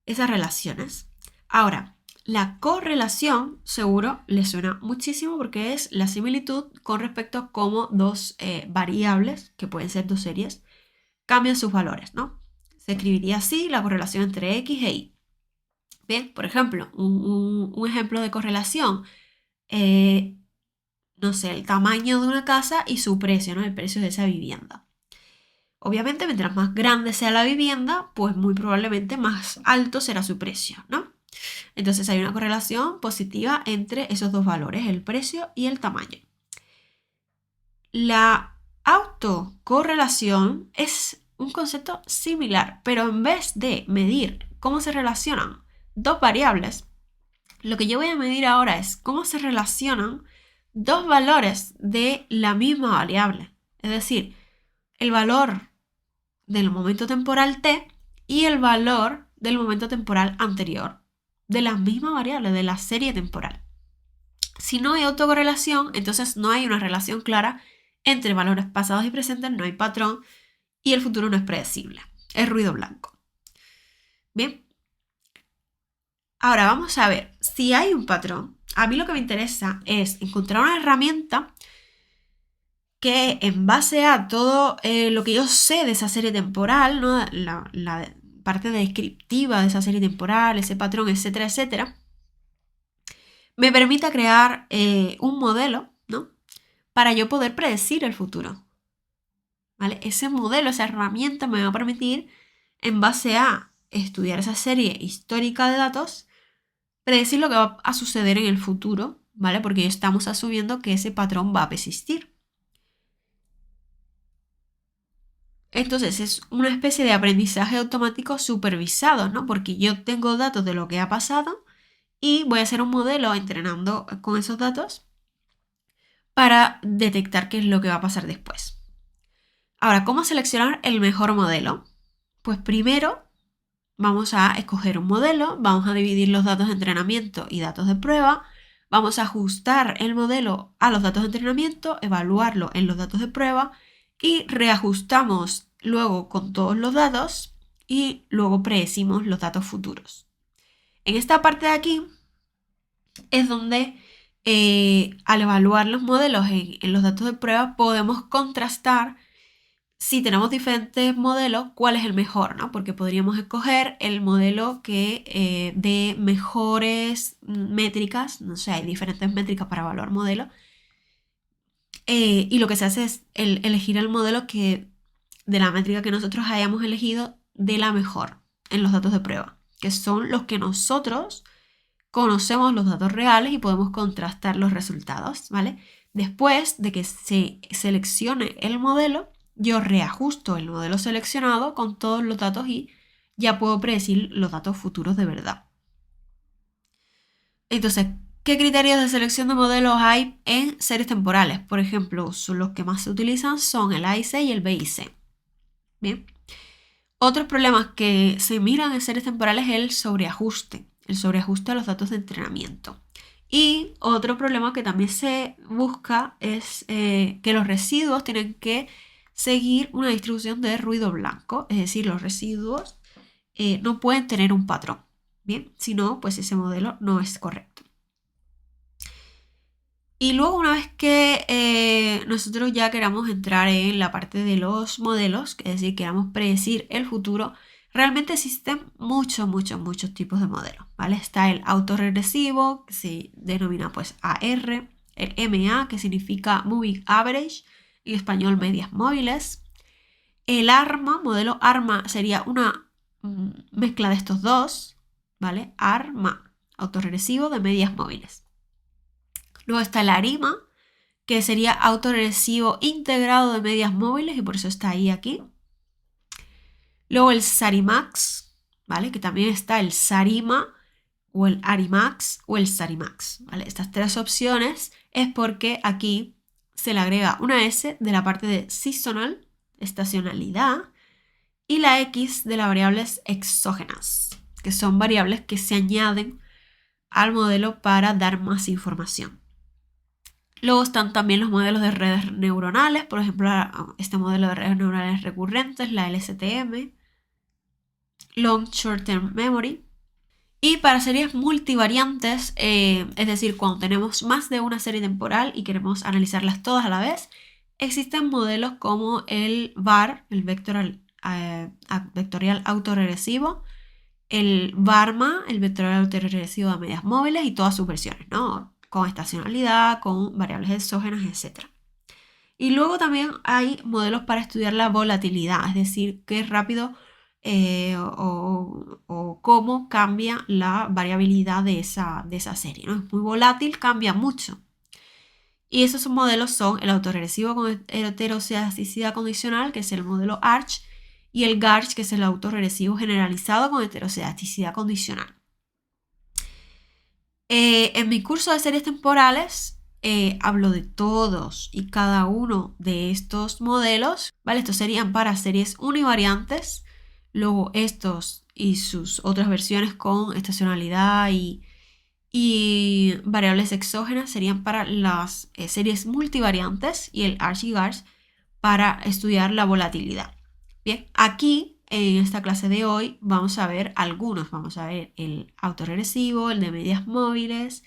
Esas relaciones. Ahora, la correlación seguro le suena muchísimo porque es la similitud con respecto a cómo dos variables, que pueden ser dos series, cambian sus valores, ¿no? Se escribiría así la correlación entre X e Y. Bien, por ejemplo, un ejemplo de correlación, no sé, el tamaño de una casa y su precio, ¿no? El precio de esa vivienda. Obviamente, mientras más grande sea la vivienda, pues muy probablemente más alto será su precio, ¿no? Entonces hay una correlación positiva entre esos dos valores, el precio y el tamaño. La autocorrelación es un concepto similar, pero en vez de medir cómo se relacionan dos variables, lo que yo voy a medir ahora es cómo se relacionan dos valores de la misma variable. Es decir, el valor del momento temporal t y el valor del momento temporal anterior de la misma variable, de la serie temporal. Si no hay autocorrelación, entonces no hay una relación clara entre valores pasados y presentes, no hay patrón y el futuro no es predecible. Es ruido blanco. Bien. Ahora vamos a ver si hay un patrón. A mí lo que me interesa es encontrar una herramienta que en base a todo lo que yo sé de esa serie temporal, ¿no? la parte descriptiva de esa serie temporal, ese patrón, etcétera, etcétera, me permita crear un modelo, ¿no? Para yo poder predecir el futuro. ¿Vale? Ese modelo, esa herramienta me va a permitir, en base a estudiar esa serie histórica de datos, predecir lo que va a suceder en el futuro, ¿vale? Porque estamos asumiendo que ese patrón va a persistir. Entonces es una especie de aprendizaje automático supervisado, ¿no? Porque yo tengo datos de lo que ha pasado y voy a hacer un modelo entrenando con esos datos para detectar qué es lo que va a pasar después. Ahora, ¿cómo seleccionar el mejor modelo? Pues primero vamos a escoger un modelo, vamos a dividir los datos de entrenamiento y datos de prueba, vamos a ajustar el modelo a los datos de entrenamiento, evaluarlo en los datos de prueba y reajustamos luego con todos los datos y luego predecimos los datos futuros. En esta parte de aquí es donde al evaluar los modelos en los datos de prueba podemos contrastar si tenemos diferentes modelos, cuál es el mejor, ¿no? Porque podríamos escoger el modelo que dé mejores métricas, no sé, hay diferentes métricas para evaluar modelos, y lo que se hace es elegir el modelo que de la métrica que nosotros hayamos elegido dé la mejor en los datos de prueba, que son los que nosotros conocemos los datos reales y podemos contrastar los resultados, ¿vale? Después de que se seleccione el modelo, yo reajusto el modelo seleccionado con todos los datos y ya puedo predecir los datos futuros de verdad. Entonces, ¿qué criterios de selección de modelos hay en series temporales? Por ejemplo, los que más se utilizan son el A y C y el B y C. Bien. Otros problemas que se miran en series temporales es el sobreajuste a los datos de entrenamiento. Y otro problema que también se busca es que los residuos tienen que seguir una distribución de ruido blanco, es decir, los residuos no pueden tener un patrón, ¿bien? Si no, pues ese modelo no es correcto. Y luego una vez que nosotros ya queramos entrar en la parte de los modelos, es decir, queramos predecir el futuro, realmente existen muchos tipos de modelos, ¿vale? Está el autorregresivo, que se denomina pues AR, el MA, que significa Moving Average, en español medias móviles. El ARMA, modelo ARMA, sería una mezcla de estos dos, ¿vale? ARMA, autorregresivo de medias móviles. Luego está el ARIMA, que sería autorregresivo integrado de medias móviles y por eso está ahí aquí. Luego el SARIMAX, ¿vale? Que también está el SARIMA o el ARIMAX o el SARIMAX, ¿vale? Estas tres opciones es porque aquí se le agrega una S de la parte de seasonal, estacionalidad, y la X de las variables exógenas, que son variables que se añaden al modelo para dar más información. Luego están también los modelos de redes neuronales, por ejemplo, este modelo de redes neuronales recurrentes, la LSTM, Long Short Term Memory. Y para series multivariantes, es decir, cuando tenemos más de una serie temporal y queremos analizarlas todas a la vez, existen modelos como el VAR, el vectorial autorregresivo, el VARMA, el vectorial autorregresivo de medias móviles y todas sus versiones, ¿no? Con estacionalidad, con variables exógenas, etc. Y luego también hay modelos para estudiar la volatilidad, es decir, qué rápido o cómo cambia la variabilidad de esa serie, ¿no? Es muy volátil, cambia mucho. Y esos modelos son el autorregresivo con heterocedasticidad condicional, que es el modelo ARCH, y el GARCH, que es el autorregresivo generalizado con heterocedasticidad condicional. En mi curso de series temporales hablo de todos y cada uno de estos modelos, ¿vale? Estos serían para series univariantes, luego estos y sus otras versiones con estacionalidad y variables exógenas serían para las series multivariantes y el ARCH y GARCH para estudiar la volatilidad. Bien, aquí en esta clase de hoy vamos a ver algunos. Vamos a ver el autorregresivo, el de medias móviles,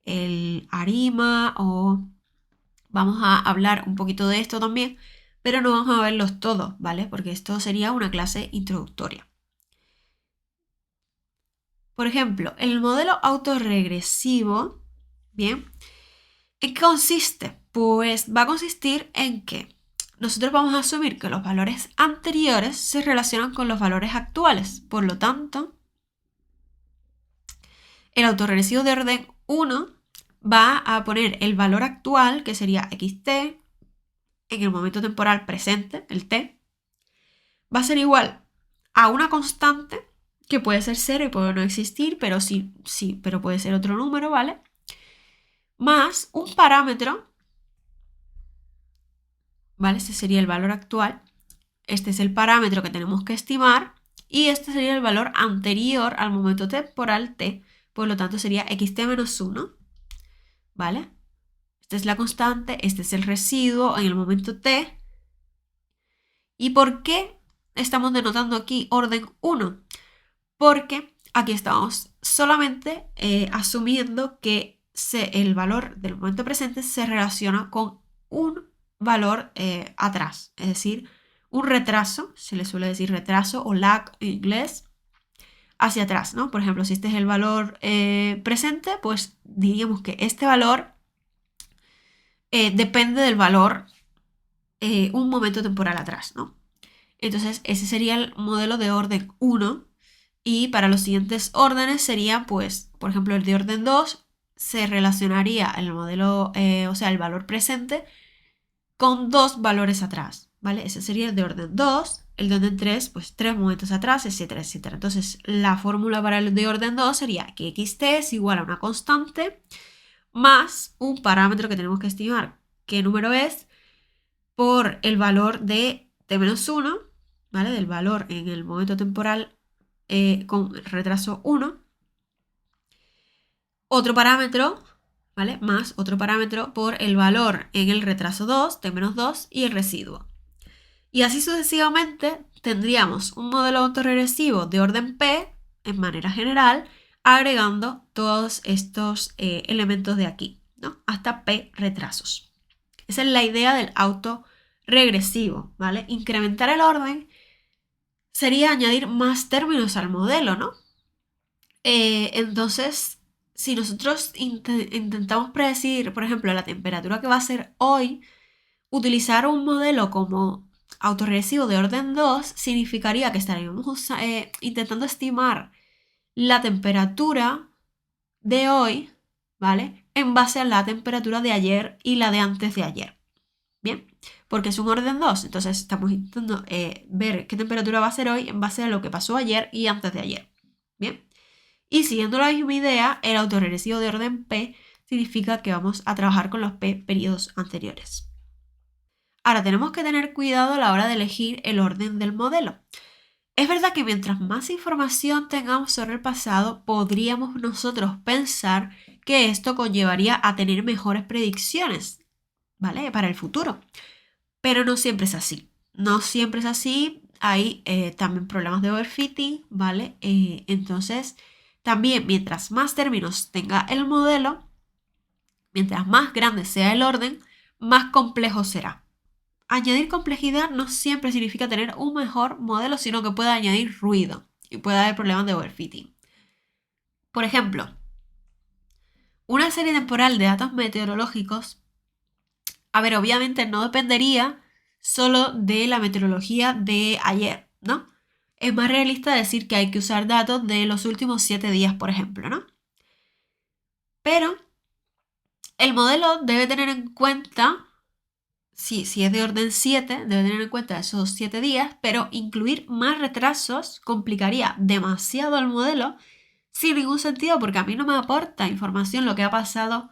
el ARIMA o vamos a hablar un poquito de esto también, pero no vamos a verlos todos, ¿vale? Porque esto sería una clase introductoria. Por ejemplo, el modelo autorregresivo, ¿bien? ¿En qué consiste? Pues va a consistir en que nosotros vamos a asumir que los valores anteriores se relacionan con los valores actuales. Por lo tanto, el autorregresivo de orden 1 va a poner el valor actual, que sería xt, en el momento temporal presente, el t, va a ser igual a una constante, que puede ser 0 y puede no existir, pero sí, pero puede ser otro número, ¿vale? Más un parámetro, ¿vale? Este sería el valor actual. Este es el parámetro que tenemos que estimar y este sería el valor anterior al momento temporal t, por lo tanto sería xt menos 1, ¿vale? Esta es la constante, este es el residuo en el momento t. ¿Y por qué estamos denotando aquí orden 1? Porque aquí estamos solamente asumiendo que el valor del momento presente se relaciona con un valor atrás, es decir, un retraso, se le suele decir retraso o lag en inglés, hacia atrás, ¿no? Por ejemplo, si este es el valor presente, pues diríamos que este valor depende del valor un momento temporal atrás, ¿no? Entonces, ese sería el modelo de orden 1 y para los siguientes órdenes sería, pues, por ejemplo, el de orden 2 se relacionaría el modelo, o sea, el valor presente con dos valores atrás, ¿vale? Ese sería el de orden 2. El de orden 3, pues 3 momentos atrás, etcétera, etcétera. Entonces, la fórmula para el de orden 2 sería que xt es igual a una constante más un parámetro que tenemos que estimar, qué número es, por el valor de t-1, ¿vale? Del valor en el momento temporal con retraso 1. Otro parámetro, ¿vale? Más otro parámetro por el valor en el retraso 2, t-2 y el residuo. Y así sucesivamente tendríamos un modelo autorregresivo de orden P en manera general, agregando todos estos elementos de aquí, ¿no? Hasta P retrasos. Esa es la idea del autorregresivo, ¿vale? Incrementar el orden sería añadir más términos al modelo, ¿no? Entonces, si nosotros intentamos predecir, por ejemplo, la temperatura que va a ser hoy, utilizar un modelo como autorregresivo de orden 2 significaría que estaríamos intentando estimar la temperatura de hoy, ¿vale? En base a la temperatura de ayer y la de antes de ayer. Bien, porque es un orden 2, entonces estamos intentando ver qué temperatura va a ser hoy en base a lo que pasó ayer y antes de ayer. Bien, y siguiendo la misma idea, el autorregresivo de orden P significa que vamos a trabajar con los P periodos anteriores. Ahora, tenemos que tener cuidado a la hora de elegir el orden del modelo. Es verdad que mientras más información tengamos sobre el pasado, podríamos nosotros pensar que esto conllevaría a tener mejores predicciones, ¿vale? Para el futuro. Pero no siempre es así. No siempre es así. Hay también problemas de overfitting, ¿vale? Entonces, también mientras más términos tenga el modelo, mientras más grande sea el orden, más complejo será. Añadir complejidad no siempre significa tener un mejor modelo, sino que puede añadir ruido y puede haber problemas de overfitting. Por ejemplo, una serie temporal de datos meteorológicos, a ver, obviamente no dependería solo de la meteorología de ayer, ¿no? Es más realista decir que hay que usar datos de los últimos 7 días, por ejemplo, ¿no? Pero el modelo debe tener en cuenta, si es de orden 7, debe tener en cuenta esos 7 días, pero incluir más retrasos complicaría demasiado el modelo sin ningún sentido, porque a mí no me aporta información lo que ha pasado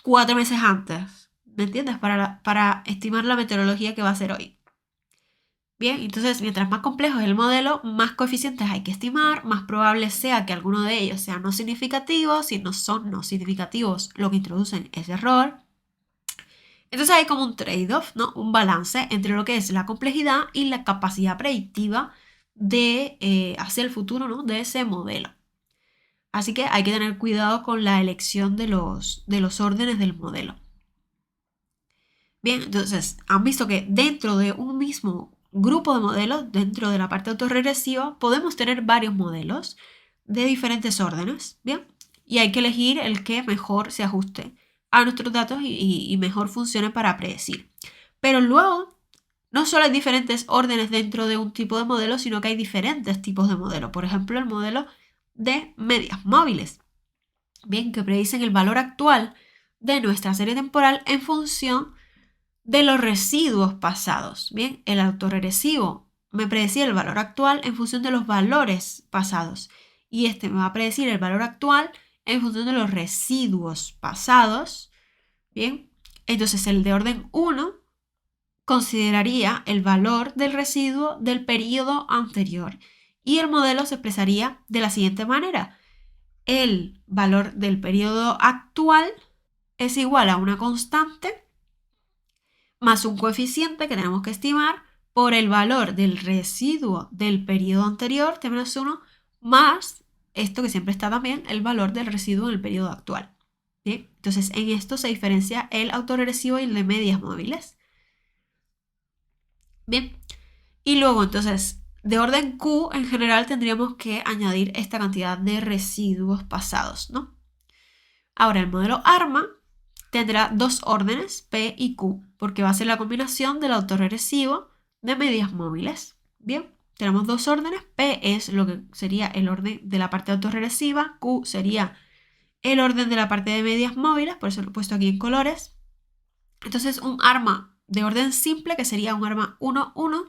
4 meses antes, ¿me entiendes? Para estimar la meteorología que va a ser hoy. Bien, entonces mientras más complejo es el modelo, más coeficientes hay que estimar, más probable sea que alguno de ellos sea no significativo. Si no son no significativos, lo que introducen es error. Entonces hay como un trade-off, ¿no? Un balance entre lo que es la complejidad y la capacidad predictiva de hacia el futuro, ¿no? De ese modelo. Así que hay que tener cuidado con la elección de los órdenes del modelo. Bien, entonces han visto que dentro de un mismo grupo de modelos, dentro de la parte autorregresiva, podemos tener varios modelos de diferentes órdenes, ¿bien? Y hay que elegir el que mejor se ajuste a nuestros datos y mejor funcione para predecir. Pero luego, no solo hay diferentes órdenes dentro de un tipo de modelo, sino que hay diferentes tipos de modelo. Por ejemplo, el modelo de medias móviles, bien, que predicen el valor actual de nuestra serie temporal en función de los residuos pasados. Bien, el autorregresivo me predecía el valor actual en función de los valores pasados y este me va a predecir el valor actual en función de los residuos pasados. Bien, entonces el de orden 1 consideraría el valor del residuo del periodo anterior y el modelo se expresaría de la siguiente manera. El valor del periodo actual es igual a una constante más un coeficiente que tenemos que estimar por el valor del residuo del periodo anterior, t-1, más esto que siempre está también, el valor del residuo en el periodo actual. ¿Bien? Entonces, en esto se diferencia el autorregresivo y el de medias móviles. Bien, y luego entonces, de orden Q, en general tendríamos que añadir esta cantidad de residuos pasados, ¿no? Ahora, el modelo ARMA tendrá dos órdenes, P y Q, porque va a ser la combinación del autorregresivo de medias móviles. Bien, tenemos dos órdenes, P es lo que sería el orden de la parte autorregresiva, Q sería el orden de la parte de medias móviles, por eso lo he puesto aquí en colores. Entonces un ARMA de orden simple, que sería un arma 1, 1,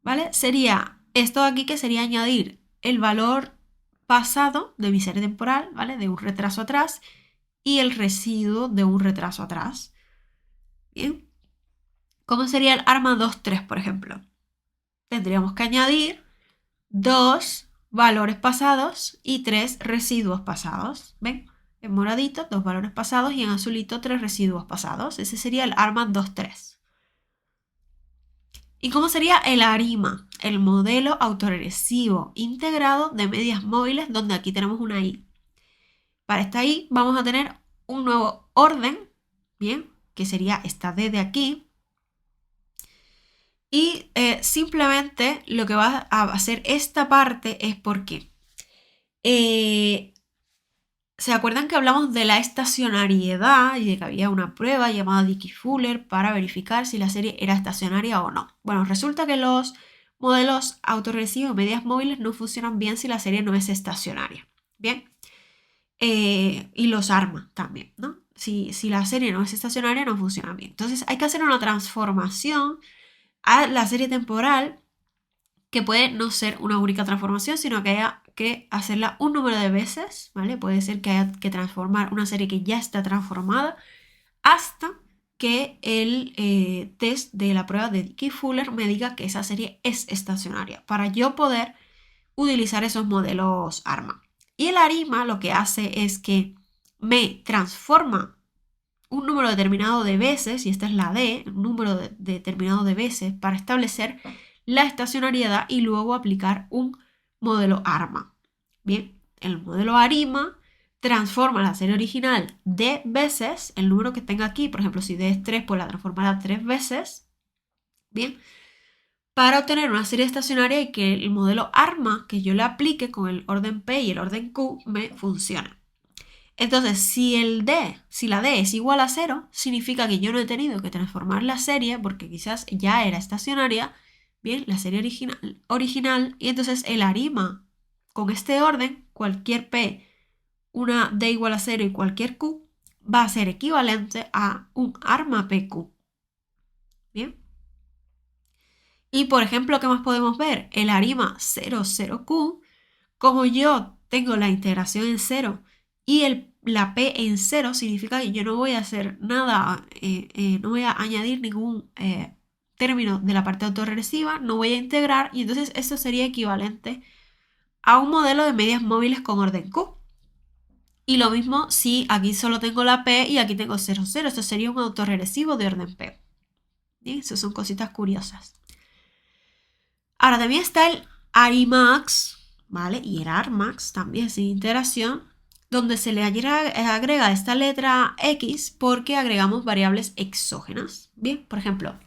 ¿vale? Sería esto de aquí, que sería añadir el valor pasado de mi serie temporal, ¿vale? De un retraso atrás, y el residuo de un retraso atrás. Bien. ¿Cómo sería el arma 2, 3, por ejemplo? Tendríamos que añadir 2 valores pasados y 3 residuos pasados. ¿Ven? En moradito, 2 valores pasados, y en azulito, 3 residuos pasados. Ese sería el arma 2, 3. ¿Y cómo sería el ARIMA? El modelo autorregresivo integrado de medias móviles, donde aquí tenemos una I. Para esta I vamos a tener un nuevo orden, ¿bien? Que sería esta D de aquí. Y simplemente lo que va a hacer esta parte es porque ¿se acuerdan que hablamos de la estacionariedad y de que había una prueba llamada Dickey-Fuller para verificar si la serie era estacionaria o no? Bueno, resulta que los modelos autorregresivo medias móviles no funcionan bien si la serie no es estacionaria. Bien. Y los ARMA también, ¿no? Si la serie no es estacionaria, no funciona bien. Entonces hay que hacer una transformación a la serie temporal, que puede no ser una única transformación, sino que haya que hacerla un número de veces, ¿vale? Puede ser que haya que transformar una serie que ya está transformada hasta que el test de la prueba de Dickey-Fuller me diga que esa serie es estacionaria, para yo poder utilizar esos modelos ARMA. Y el ARIMA lo que hace es que me transforma un número determinado de veces, y esta es la D, un número determinado de veces, para establecer la estacionariedad y luego aplicar un modelo ARMA. Bien, el modelo ARIMA transforma la serie original D veces, el número que tenga aquí, por ejemplo, si D es 3, pues la transformará 3 veces, bien, para obtener una serie estacionaria y que el modelo ARMA que yo le aplique con el orden P y el orden Q me funcione. Entonces, si la D es igual a 0, significa que yo no he tenido que transformar la serie porque quizás ya era estacionaria, bien, la serie original, y entonces el ARIMA con este orden, cualquier P, una D igual a 0 y cualquier Q, va a ser equivalente a un ARMA PQ. Bien. Y por ejemplo, ¿qué más podemos ver? El ARIMA 0, 0Q, como yo tengo la integración en 0 y la P en 0, significa que yo no voy a hacer nada, no voy a añadir ningún término de la parte autorregresiva, no voy a integrar, y entonces esto sería equivalente a un modelo de medias móviles con orden Q. Y lo mismo si aquí solo tengo la P y aquí tengo 0, 0, esto sería un autorregresivo de orden P. ¿Bien? Esas son cositas curiosas. Ahora también está el ARIMAX, ¿vale? Y el ARMAX también sin integración, donde se le agrega esta letra X porque agregamos variables exógenas. Bien, por ejemplo,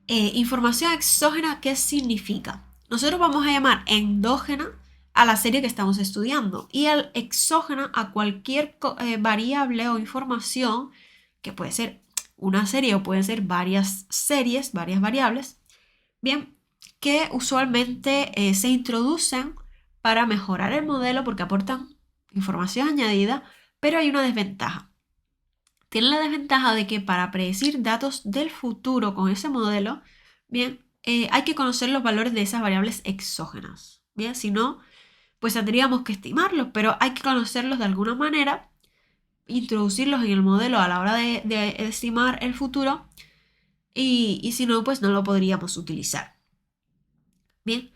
información exógena, ¿qué significa? Nosotros vamos a llamar endógena a la serie que estamos estudiando y al exógena a cualquier variable o información, que puede ser una serie o pueden ser varias series, varias variables, bien, que usualmente se introducen para mejorar el modelo porque aportan información añadida, pero hay una desventaja. Tiene la desventaja de que para predecir datos del futuro con ese modelo, bien, hay que conocer los valores de esas variables exógenas. Bien, si no, pues tendríamos que estimarlos, pero hay que conocerlos de alguna manera, introducirlos en el modelo a la hora de estimar el futuro, y si no, pues no lo podríamos utilizar. Bien,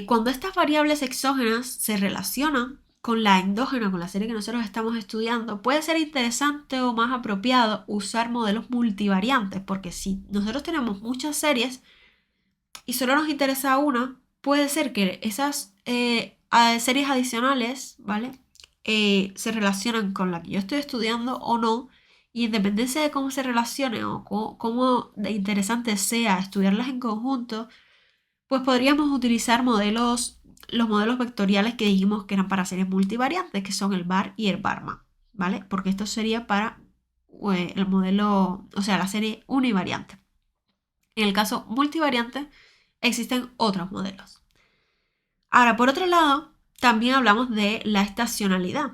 cuando estas variables exógenas se relacionan con la endógena, con la serie que nosotros estamos estudiando, puede ser interesante o más apropiado usar modelos multivariantes, porque si nosotros tenemos muchas series y solo nos interesa una, puede ser que esas series adicionales, ¿vale? Se relacionan con la que yo estoy estudiando o no, y en dependencia de cómo se relacionen o cómo de interesante sea estudiarlas en conjunto, pues podríamos utilizar los modelos vectoriales que dijimos que eran para series multivariantes, que son el VAR y el BARMA, ¿vale? Porque esto sería para el modelo, o sea, la serie univariante. En el caso multivariante existen otros modelos. Ahora, por otro lado, también hablamos de la estacionalidad.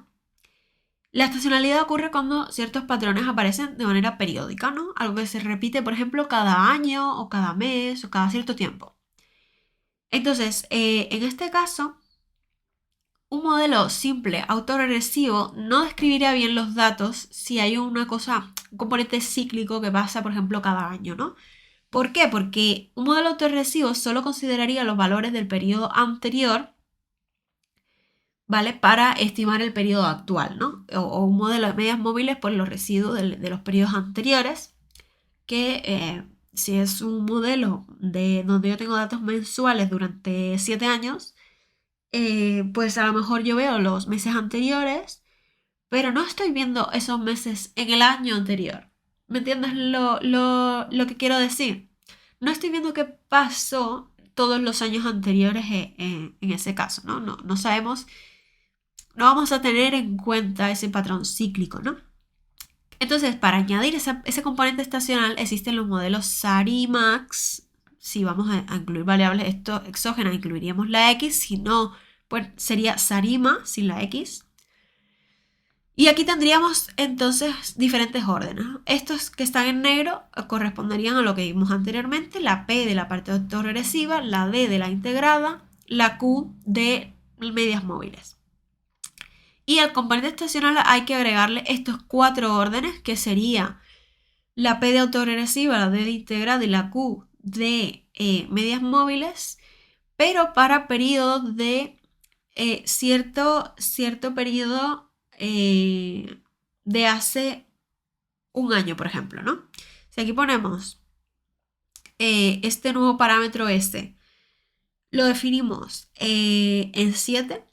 La estacionalidad ocurre cuando ciertos patrones aparecen de manera periódica, ¿no? Algo que se repite, por ejemplo, cada año o cada mes o cada cierto tiempo. Entonces, en este caso, un modelo simple autoregresivo no describiría bien los datos si hay una cosa, un componente cíclico que pasa, por ejemplo, cada año, ¿no? ¿Por qué? Porque un modelo autoregresivo solo consideraría los valores del periodo anterior, ¿vale? Para estimar el periodo actual, ¿no? O un modelo de medias móviles por los residuos de los periodos anteriores, que si es un modelo de donde yo tengo datos mensuales durante 7 años, pues a lo mejor yo veo los meses anteriores, pero no estoy viendo esos meses en el año anterior. ¿Me entiendes lo que quiero decir? No estoy viendo qué pasó todos los años anteriores en ese caso, ¿no? No sabemos, no vamos a tener en cuenta ese patrón cíclico, ¿no? Entonces, para añadir ese componente estacional existen los modelos SARI y MAX. Si vamos a incluir variables exógenas, incluiríamos la X. Si no, pues sería SARIMA sin la X. Y aquí tendríamos entonces diferentes órdenes. Estos que están en negro corresponderían a lo que vimos anteriormente, la P de la parte autoregresiva, la D de la integrada, la Q de medias móviles. Y al componente estacional hay que agregarle estos 4 órdenes, que sería la P de autoregresiva, la D de integrada y la Q de medias móviles, pero para periodos de cierto periodo de hace un año, por ejemplo, ¿no? Si aquí ponemos este nuevo parámetro S, lo definimos en 7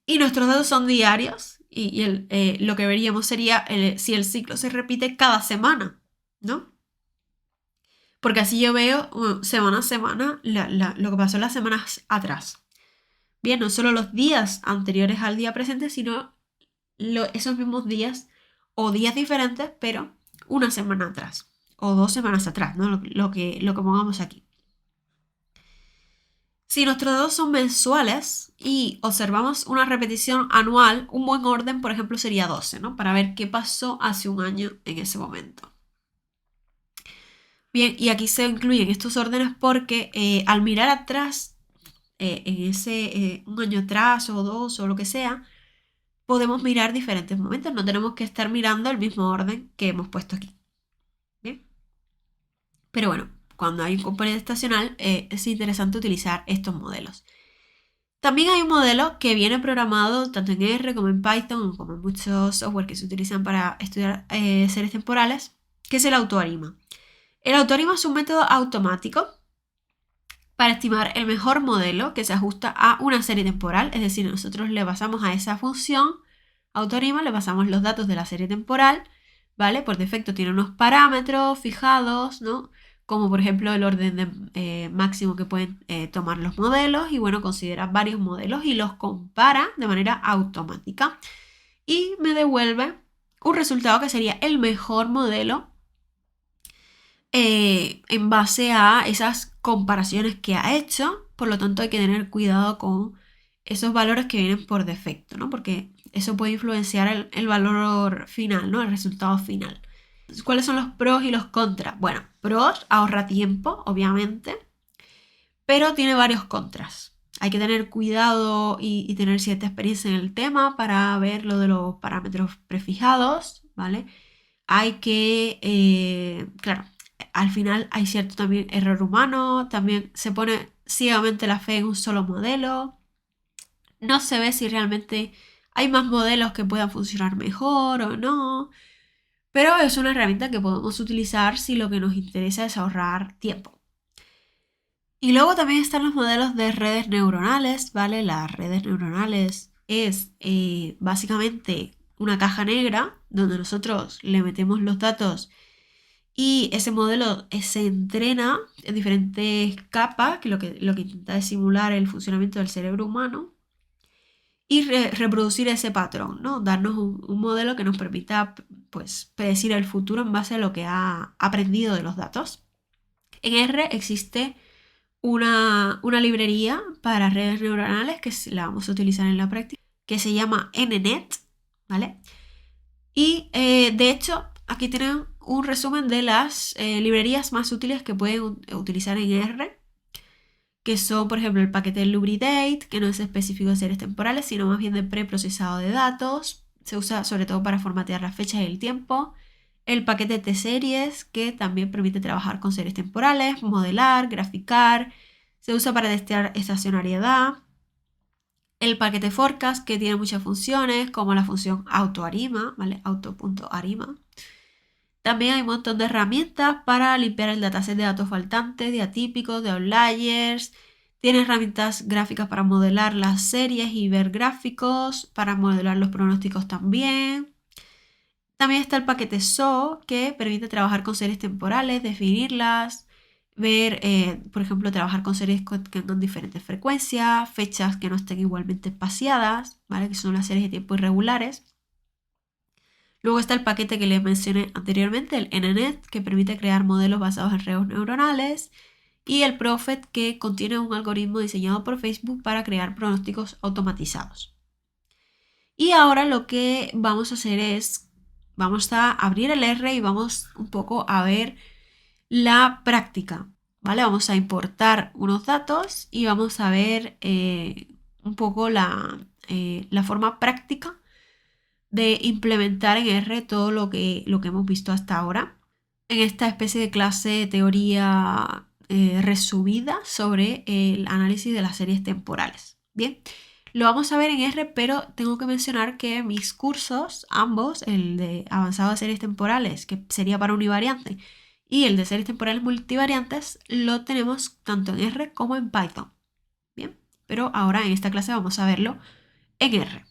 y nuestros datos son diarios y lo que veríamos sería si el ciclo se repite cada semana, ¿no? Porque así yo veo semana a semana lo que pasó las semanas atrás. Bien, no solo los días anteriores al día presente, sino esos mismos días o días diferentes, pero una semana atrás o 2 semanas atrás, ¿no? Lo que pongamos aquí. Si nuestros datos son mensuales y observamos una repetición anual, un buen orden, por ejemplo, sería 12, ¿no? Para ver qué pasó hace un año en ese momento. Bien, y aquí se incluyen estos órdenes porque al mirar atrás, en ese un año atrás o 2 o lo que sea, podemos mirar diferentes momentos. No tenemos que estar mirando el mismo orden que hemos puesto aquí. ¿Bien? Pero bueno, cuando hay un componente estacional es interesante utilizar estos modelos. También hay un modelo que viene programado tanto en R como en Python, como en muchos software que se utilizan para estudiar series temporales, que es el autoarima. El autoarima es un método automático para estimar el mejor modelo que se ajusta a una serie temporal, es decir, nosotros le pasamos a esa función autoarima, le pasamos los datos de la serie temporal, ¿vale? Por defecto tiene unos parámetros fijados, ¿no? Como por ejemplo el orden máximo que pueden tomar los modelos y bueno, considera varios modelos y los compara de manera automática y me devuelve un resultado que sería el mejor modelo en base a esas comparaciones que ha hecho. Por lo tanto hay que tener cuidado con esos valores que vienen por defecto, ¿no? Porque eso puede influenciar el valor final, ¿no? El resultado final. ¿Cuáles son los pros y los contras? Bueno, pros, ahorra tiempo, obviamente, pero tiene varios contras. Hay que tener cuidado y tener cierta experiencia en el tema para ver lo de los parámetros prefijados, ¿vale? Hay que, claro, al final hay cierto también error humano, también se pone ciegamente la fe en un solo modelo, no se ve si realmente hay más modelos que puedan funcionar mejor o no, pero es una herramienta que podemos utilizar si lo que nos interesa es ahorrar tiempo. Y luego también están los modelos de redes neuronales, ¿vale? Las redes neuronales es básicamente una caja negra donde nosotros le metemos los datos y ese modelo se entrena en diferentes capas, que lo que intenta es simular el funcionamiento del cerebro humano y reproducir ese patrón, ¿no? Darnos un modelo que nos permita pues, predecir el futuro en base a lo que ha aprendido de los datos. En R existe una librería para redes neuronales que la vamos a utilizar en la práctica, que se llama NNet, ¿vale? Y de hecho, aquí tienen un resumen de las librerías más útiles que pueden utilizar en R, que son, por ejemplo, el paquete Lubridate, que no es específico de series temporales, sino más bien de preprocesado de datos. Se usa sobre todo para formatear las fechas y el tiempo. El paquete T-Series, que también permite trabajar con series temporales, modelar, graficar. Se usa para testear estacionariedad. El paquete Forecast, que tiene muchas funciones, como la función autoarima, ¿vale? Auto.arima. También hay un montón de herramientas para limpiar el dataset de datos faltantes, de atípicos, de outliers. Tiene herramientas gráficas para modelar las series y ver gráficos, para modelar los pronósticos también. También está el paquete SO, que permite trabajar con series temporales, definirlas, ver, por ejemplo, trabajar con series que tengan diferentes frecuencias, fechas que no estén igualmente espaciadas, ¿vale? Que son las series de tiempo irregulares. Luego está el paquete que les mencioné anteriormente, el NNet, que permite crear modelos basados en redes neuronales, y el Prophet, que contiene un algoritmo diseñado por Facebook para crear pronósticos automatizados. Y ahora lo que vamos a hacer es, vamos a abrir el R y vamos un poco a ver la práctica, ¿vale? Vamos a importar unos datos y vamos a ver un poco la forma práctica de implementar en R todo lo que hemos visto hasta ahora en esta especie de clase de teoría resumida sobre el análisis de las series temporales. Bien, lo vamos a ver en R, pero tengo que mencionar que mis cursos, ambos, el de avanzado de series temporales, que sería para univariante, y el de series temporales multivariantes, lo tenemos tanto en R como en Python. Bien, pero ahora en esta clase vamos a verlo en R.